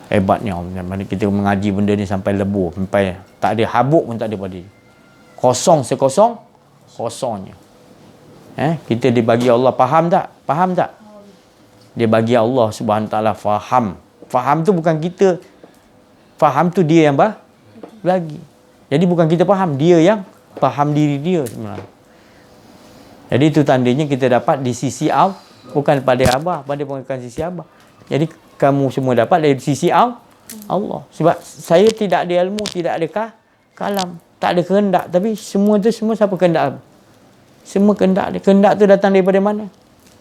Hebatnya Allah. Kita mengaji benda ni sampai lebur, sampai tak ada habuk pun tak ada pada dia. Kosong kosongnya. Kita dibagi Allah, faham tak? Faham tak? Dia bagi Allah Subhanahu Taala faham. Faham tu bukan kita. Faham tu dia yang bagi. Jadi bukan kita faham, dia yang faham diri dia sebenarnya. Jadi itu tandanya kita dapat di sisi Allah, bukan pada Abah, bukan sisi Abah. Jadi kamu semua dapat dari sisi Allah. Sebab saya tidak ada ilmu, tidak ada kalam, tak ada kehendak, tapi semua tu semua siapa kehendak? Semua kehendak dia. Kehendak tu datang daripada mana?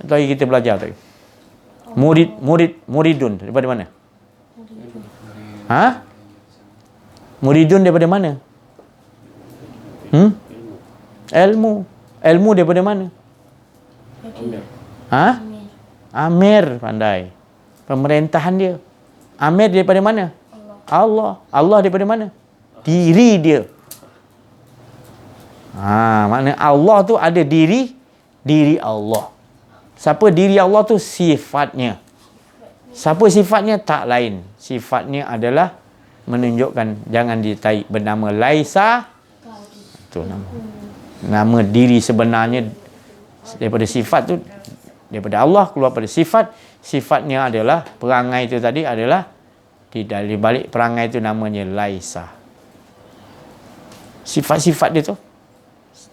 Tadi kita belajar tadi. Muridun daripada mana? Muridun daripada mana? Ilmu daripada mana? Amir, pandai. Pemerintahan dia. Amir daripada mana? Allah. Allah daripada mana? Diri dia. Maknanya Allah tu ada diri Allah. Siapa diri Allah tu? Sifatnya. Siapa sifatnya? Tak lain. Sifatnya adalah menunjukkan, jangan ditaik, bernama Laisa. Itu nama diri sebenarnya daripada sifat tu, daripada Allah keluar pada sifat. Sifatnya adalah perangai itu tadi adalah di balik perangai itu namanya Laisa. Sifat-sifat dia tu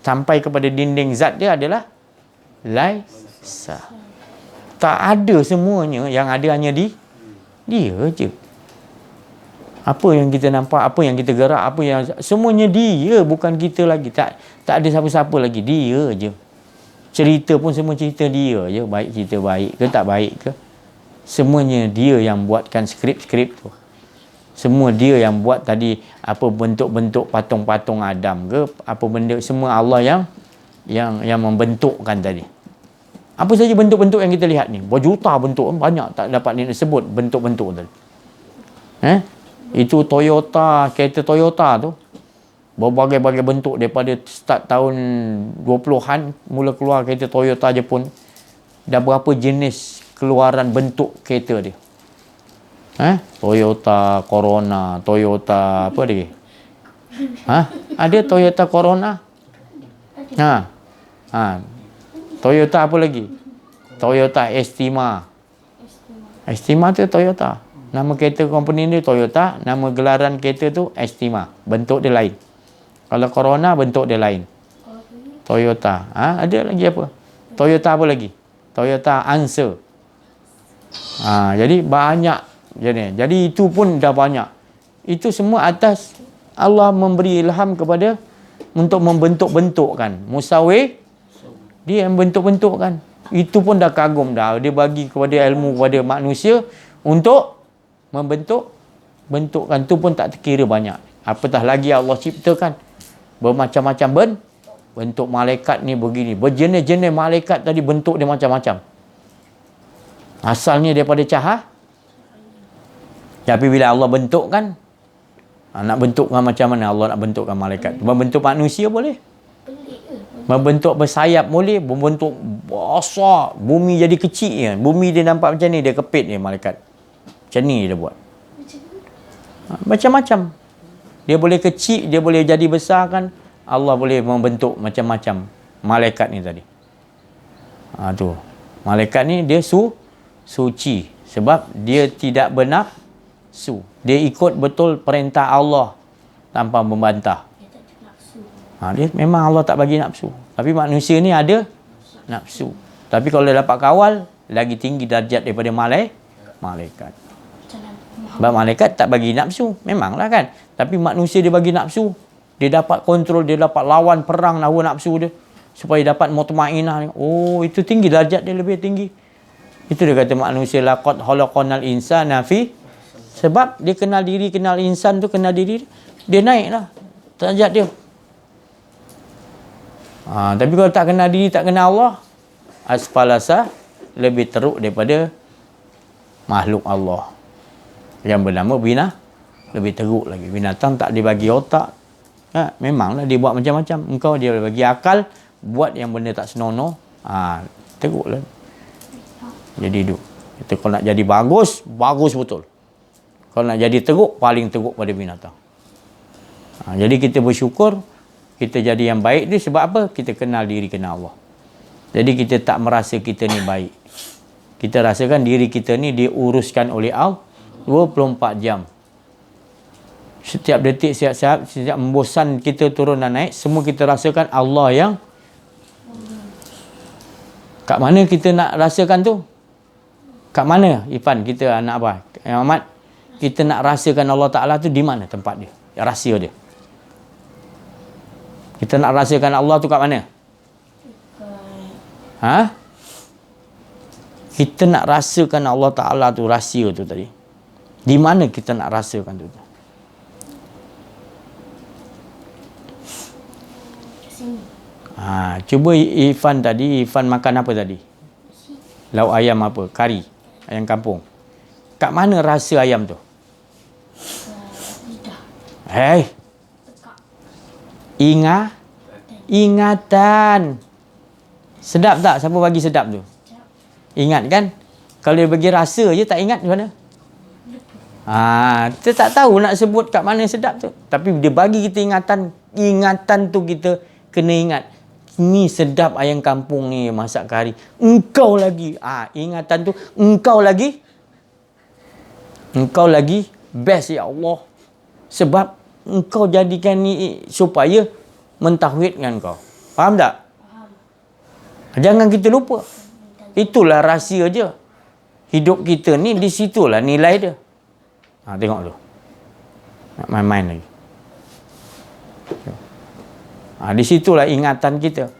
sampai kepada dinding zat dia adalah Laisa. Tak ada semuanya, yang ada hanya dia je. Apa yang kita nampak, apa yang kita gerak, apa yang semuanya dia, bukan kita lagi. Tak ada siapa-siapa lagi, dia je. Cerita pun semua cerita dia je, baik cerita baik ke tak baik ke. Semuanya dia yang buatkan skrip-skrip tu. Semua dia yang buat tadi, apa bentuk-bentuk patung-patung Adam ke, apa benda, semua Allah yang membentukkan tadi. Apa saja bentuk-bentuk yang kita lihat ni, berjuta bentuk, banyak tak dapat disebut bentuk-bentuk tadi. Itu Toyota, kereta Toyota tu berbagai-bagai bentuk, daripada start tahun 20-an mula keluar kereta Toyota je pun dah berapa jenis keluaran bentuk kereta dia. Toyota Corona, Toyota apa lagi? Ada Toyota Corona? Toyota apa lagi? Toyota Estima. Estima tu Toyota. Nama kereta company ni Toyota, nama gelaran kereta tu Estima. Bentuk dia lain. Kalau Corona bentuk dia lain. Toyota. Ada lagi apa? Toyota apa lagi? Toyota Answer. Jadi banyak. Jadi itu pun dah banyak. Itu semua atas Allah memberi ilham kepada untuk membentuk-bentukkan. Musawir, dia yang bentuk-bentukkan. Itu pun dah kagum dah. Dia bagi kepada ilmu kepada manusia untuk bentukkan. Tu pun tak terkira banyak. Apatah lagi Allah ciptakan bermacam-macam bentuk malaikat ni begini. Berjenis-jenis malaikat tadi bentuk dia macam-macam. Asalnya daripada cahaya. Tapi bila Allah bentukkan, nak bentukkan macam mana Allah nak bentukkan malaikat? Membentuk manusia boleh. Membentuk bersayap boleh. Membentuk besar. Bumi jadi kecil je. Bumi dia nampak macam ni, dia kepit je malaikat. Macam ni dia buat. Macam-macam. Dia boleh kecil, dia boleh jadi besar kan. Allah boleh membentuk macam-macam malaikat ni tadi. Tu. Malaikat ni dia suci. Sebab dia tidak bernafsu. Dia ikut betul perintah Allah. tanpa membantah. Dia memang Allah tak bagi nafsu. Tapi manusia ni ada nafsu. Tapi kalau dia dapat kawal, lagi tinggi darjat daripada malaikat. Sebab malaikat tak bagi nafsu. Memanglah kan. Tapi manusia dia bagi nafsu. Dia dapat kontrol, dia dapat lawan perang hawa nafsu dia. Supaya dapat mutmainah. Oh, itu tinggi, darjat dia lebih tinggi. Itu dia kata manusia laqad khalaqnal insana fi. Sebab dia kenal diri, kenal insan tu, kenal diri. Dia naiklah darjat dia. Tapi kalau tak kenal diri, tak kenal Allah, asfalasa, lebih teruk daripada makhluk Allah yang bernama lebih teruk lagi. Binatang tak dibagi otak. Memanglah dia buat macam-macam. Engkau dia bagi akal, buat yang benda tak senonoh. Teruklah. Jadi itu kalau nak jadi bagus, bagus betul. Kalau nak jadi teruk, paling teruk pada binatang. Jadi kita bersyukur, kita jadi yang baik ni sebab apa? Kita kenal diri, kenal Allah. Jadi kita tak merasa kita ni baik. Kita rasakan diri kita ni diuruskan oleh Allah 24 jam. Setiap detik, setiap embusan kita turun dan naik, semua kita rasakan Allah yang... Kat mana kita nak rasakan tu? Kat mana, Ifan, kita anak abah? Ahmad, kita nak rasakan Allah Ta'ala tu di mana tempat dia? Rahsia dia. Kita nak rasakan Allah tu kat mana? Kita nak rasakan Allah Ta'ala tu, rahsia tu tadi. Di mana kita nak rasakan tu? Cuba Ifan tadi, Ifan makan apa tadi? Lauk ayam apa? Kari. Ayam kampung. Kat mana rasa ayam tu? Ingatan. Sedap tak? Siapa bagi sedap tu? Ingat kan? Kalau dia bagi rasa je, tak ingat di mana? Kita tak tahu nak sebut kat mana sedap tu. Tapi dia bagi kita ingatan. Ingatan tu kita kena ingat. Ni sedap ayam kampung ni, masak kari. Engkau lagi. Ingatan tu, engkau lagi best ya Allah. Sebab engkau jadikan ni supaya mentauhidkan kau. Faham tak? Faham. Jangan kita lupa. Itulah rahsia je. Hidup kita ni di situlah nilai dia. Tengok tu. Nak main-main lagi. Di situlah ingatan kita.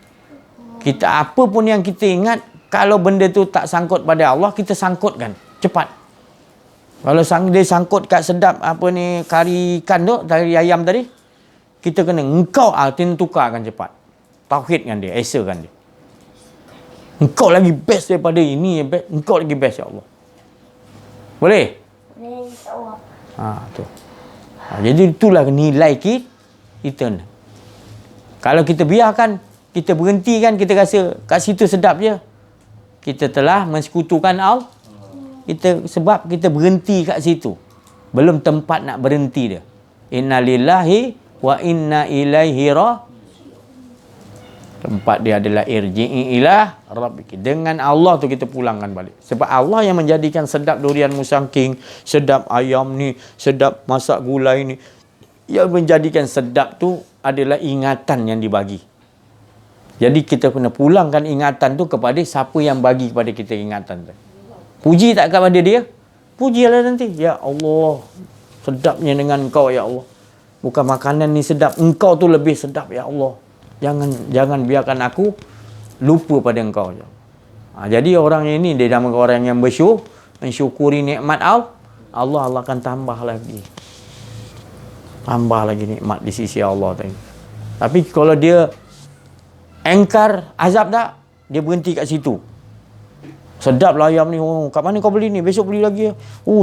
Kita apa pun yang kita ingat, kalau benda tu tak sangkut pada Allah, kita sangkutkan cepat. Kalau dia sangkut kat sedap apa ni, kari ikan tu, kari ayam tadi, kita kena engkau tukarkan cepat. Tauhidkan dia, esakan dia. Engkau lagi best daripada ini, engkau lagi best ya Allah. Boleh? Boleh, insya-Allah. Tu. Jadi itulah nilai kita ni. Kalau kita biarkan, kita berhentikan, kita rasa kat situ sedap je, kita telah mensekutukan Allah. Sebab kita berhenti kat situ. Belum tempat nak berhenti dia. Inna lillahi wa inna ilaihi tempat dia adalah irji'i ila rabbiki. Dengan Allah tu kita pulangkan balik. Sebab Allah yang menjadikan sedap durian musangking, sedap ayam ni, sedap masak gulai ni. Yang menjadikan sedap tu adalah ingatan yang dibagi. Jadi kita kena pulangkan ingatan tu kepada siapa yang bagi kepada kita ingatan tu. Puji tak kepada dia? Pujilah nanti. Ya Allah, sedapnya dengan Engkau ya Allah. Bukan makanan ni sedap, Engkau tu lebih sedap ya Allah. Jangan biarkan aku lupa pada Engkau. Jadi orang ini dia nama orang yang mensyukuri nikmat Allah akan tambah lagi. Tambah lagi nikmat di sisi Allah tadi. Tapi kalau dia engkar azab tak, dia berhenti kat situ. Sedaplah ayam ni. Kat mana kau beli ni? Besok beli lagi.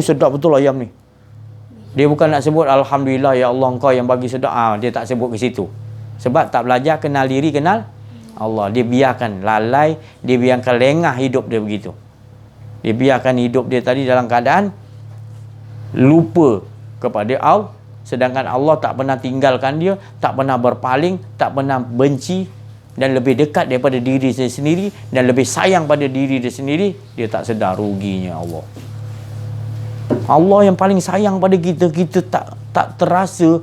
Sedap betul ayam ni. Dia bukan nak sebut alhamdulillah ya Allah Engkau yang bagi sedap. Dia tak sebut ke situ. Sebab tak belajar kenal diri, kenal Allah. Dia biarkan lalai, dia biarkan lengah hidup dia begitu. Dia biarkan hidup dia tadi dalam keadaan lupa kepada Allah. Sedangkan Allah tak pernah tinggalkan dia, tak pernah berpaling, tak pernah benci, dan lebih dekat daripada diri dia sendiri, dan lebih sayang pada diri dia sendiri. Dia tak sedar ruginya Allah. Allah yang paling sayang pada kita, kita tak terasa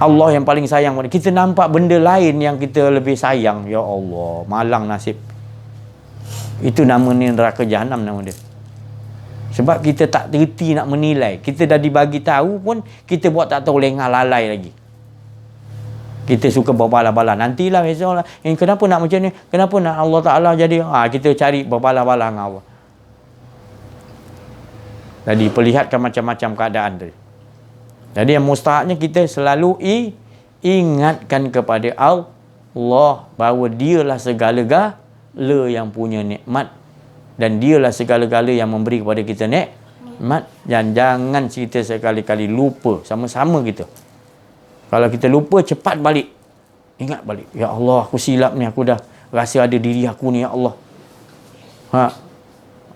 Allah yang paling sayang pada kita. Nampak benda lain yang kita lebih sayang. Ya Allah, malang nasib. Itu nama ni neraka jahanam nama dia. Sebab kita tak teliti nak menilai. Kita dah dibagi tahu pun kita buat tak tahu, lengah lalai lagi. Kita suka berbalah-balah. Nantilah besok lah. Kenapa nak macam ni? Kenapa nak Allah Ta'ala jadi? Kita cari berbalah-balah dengan Allah. Jadi perlihatkan macam-macam keadaan tadi. Jadi yang mustahaknya kita selalu ingatkan kepada Allah bahawa dialah segala-gala yang punya nikmat. Dan dialah segala-gala yang memberi kepada kita nikmat. Dan jangan kita sekali-kali lupa. Sama-sama kita. Kalau kita lupa, cepat balik. Ingat balik. Ya Allah, aku silap ni. Aku dah rasa ada diri aku ni, ya Allah.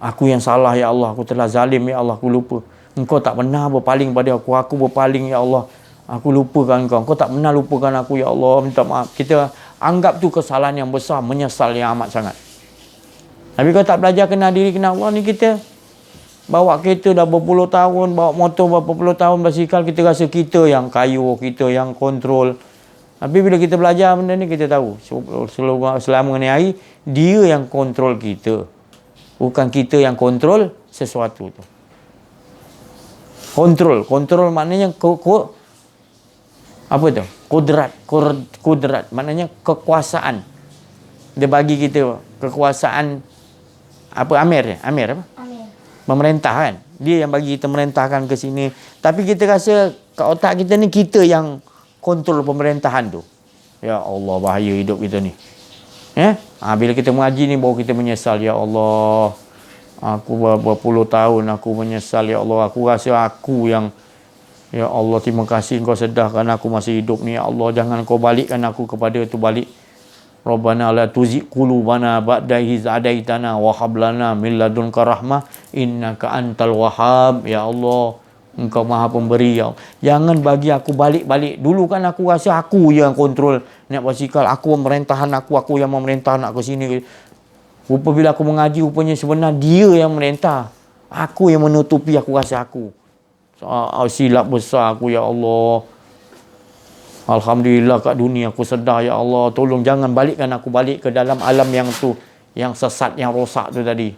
Aku yang salah, ya Allah. Aku telah zalim, ya Allah. Aku lupa. Engkau tak pernah berpaling pada aku. Aku berpaling, ya Allah. Aku lupakan engkau. Engkau tak pernah lupakan aku, ya Allah. Minta maaf. Kita anggap tu kesalahan yang besar. Menyesal yang amat sangat. Tapi kalau tak belajar kenal diri, kenal Allah ni, kita bawa kereta dah berpuluh tahun, bawa motor berpuluh tahun, basikal, kita rasa kita yang kayuh, kita yang kontrol. Tapi bila kita belajar benda ni, kita tahu selama ni hari, dia yang kontrol kita. Bukan kita yang kontrol sesuatu tu. Kontrol maknanya apa tu? Kudrat maknanya kekuasaan. Dia bagi kita kekuasaan apa? Amir apa? Amir. Memerintah kan. Dia yang bagi kita merentahkan ke sini. Tapi kita rasa kat otak kita ni kita yang kontrol pemerintahan tu. Ya Allah, bahaya hidup kita ni. Bila kita mengaji ni baru kita menyesal. Ya Allah, aku berpuluh tahun aku menyesal. Ya Allah, aku rasa aku yang, ya Allah, terima kasih Engkau sedahkan aku masih hidup ni. Ya Allah, jangan Kau balikkan aku kepada tu balik. Rabbana la tuzigh qulubana ba'da idh hadaitana wa hab lana min ladunka rahmah innaka antal wahhab. Ya Allah, Engkau Maha Pemberi, ya Allah. Jangan bagi aku balik-balik. Dulu kan aku rasa aku yang kontrol naik basikal, aku pemerintahan aku yang memerintah nak ke sini. Rupa bila aku mengaji, rupanya sebenarnya dia yang merintah. Aku yang menutupi, aku rasa aku. Silap besar aku, ya Allah. Alhamdulillah kat dunia aku sedar, ya Allah. Tolong jangan balikkan aku balik ke dalam alam yang tu, yang sesat, yang rosak tu tadi.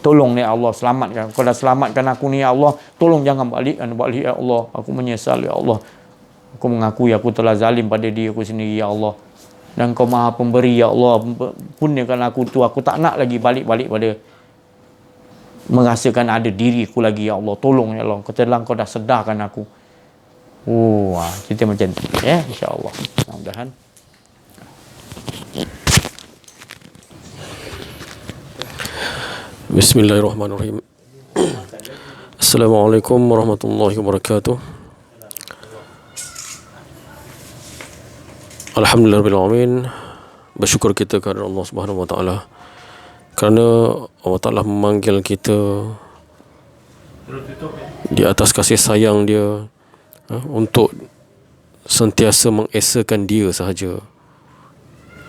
Tolong ya Allah, selamatkan. Kau dah selamatkan aku ni, ya Allah. Tolong jangan balikkan balik, ya Allah. Aku menyesal, ya Allah. Aku mengakui aku telah zalim pada diri aku sendiri, ya Allah. Dan Kau Maha Pemberi, ya Allah. Punyakan aku tu. Aku tak nak lagi balik-balik pada merasakan ada diriku lagi, ya Allah. Tolong, ya Allah. Kau dah sedarkan aku. Kita macam tu, ya, insya-Allah. Mudah-mudahan. Bismillahirrahmanirrahim. Assalamualaikum warahmatullahi wabarakatuh. Alhamdulillahirabbil alamin. Bersyukur kita kepada Allah Subhanahu wa taala kerana Allah Taala memanggil kita di atas kasih sayang Dia, untuk sentiasa mengesakan Dia sahaja.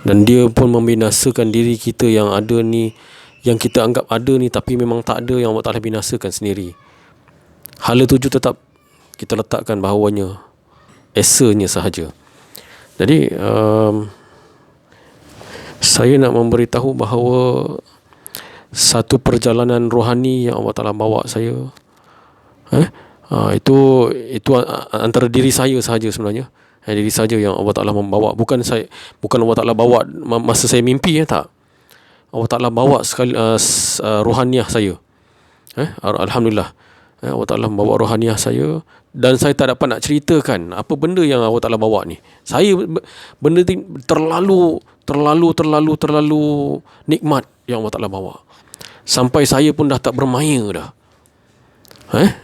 Dan Dia pun membinasakan diri kita yang ada ni, yang kita anggap ada ni tapi memang tak ada, yang Allah Ta'ala binasakan sendiri. Hala tuju tetap kita letakkan bahawanya esanya sahaja. Jadi saya nak memberitahu bahawa satu perjalanan rohani yang Allah Ta'ala bawa saya, itu antara diri saya sahaja sebenarnya. Diri saja yang Allah Ta'ala membawa. Bukan Allah Ta'ala bawa masa saya mimpi, tak. Allah Ta'ala bawa sekali rohaniah saya. Alhamdulillah. Allah Ta'ala membawa rohaniah saya. Dan saya tak dapat nak ceritakan apa benda yang Allah Ta'ala bawa ni. Saya benda ni terlalu nikmat yang Allah Ta'ala bawa. Sampai saya pun dah tak bermaya dah.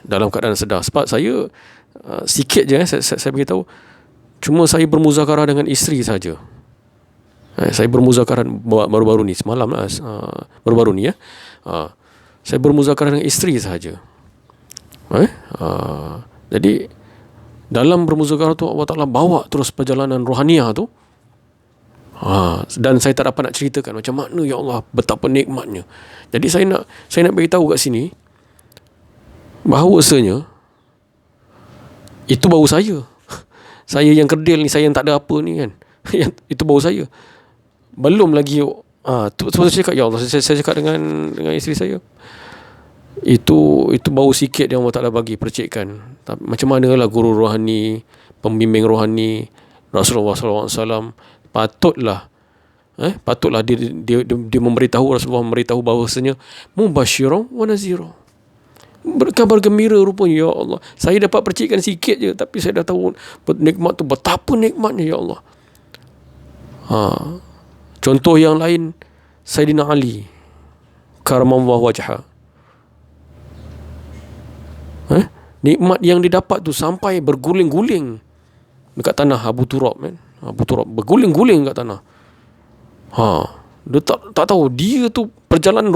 Dalam keadaan sedar. Sebab saya sikit je saya beritahu, cuma saya bermuzakarah dengan isteri saja. Saya bermuzakarah baru-baru ni, semalam lah, baru-baru ni, saya bermuzakarah dengan isteri saja. Jadi dalam bermuzakarah tu Allah Ta'ala bawa terus perjalanan rohaniah tu, dan saya tak dapat nak ceritakan macam mana, ya Allah, betapa nikmatnya. Jadi saya nak beritahu kat sini bahawasanya itu baru saya. Saya yang kerdil ni, saya yang tak ada apa ni kan. Itu baru saya. Belum lagi sebab saya cakap, ya Allah, saya cakap dengan isteri saya, itu bau sikit yang Allah Ta'ala bagi percikkan. Macam mana lah guru rohani, pembimbing rohani Rasulullah SAW, patutlah dia memberitahu, Rasulullah memberitahu bahawasanya mubasyiran wa nazira, berkabar gembira rupanya. Ya Allah, saya dapat percikkan sikit je, tapi saya dah tahu nikmat tu betapa nikmatnya. Ya Allah. Contoh yang lain, Sayyidina Ali karamallahu wajhah, nikmat yang didapat tu sampai berguling-guling dekat tanah Abu Turab kan. Abu Turab berguling-guling kat tanah. Dia tak tahu dia tu perjalanan rohani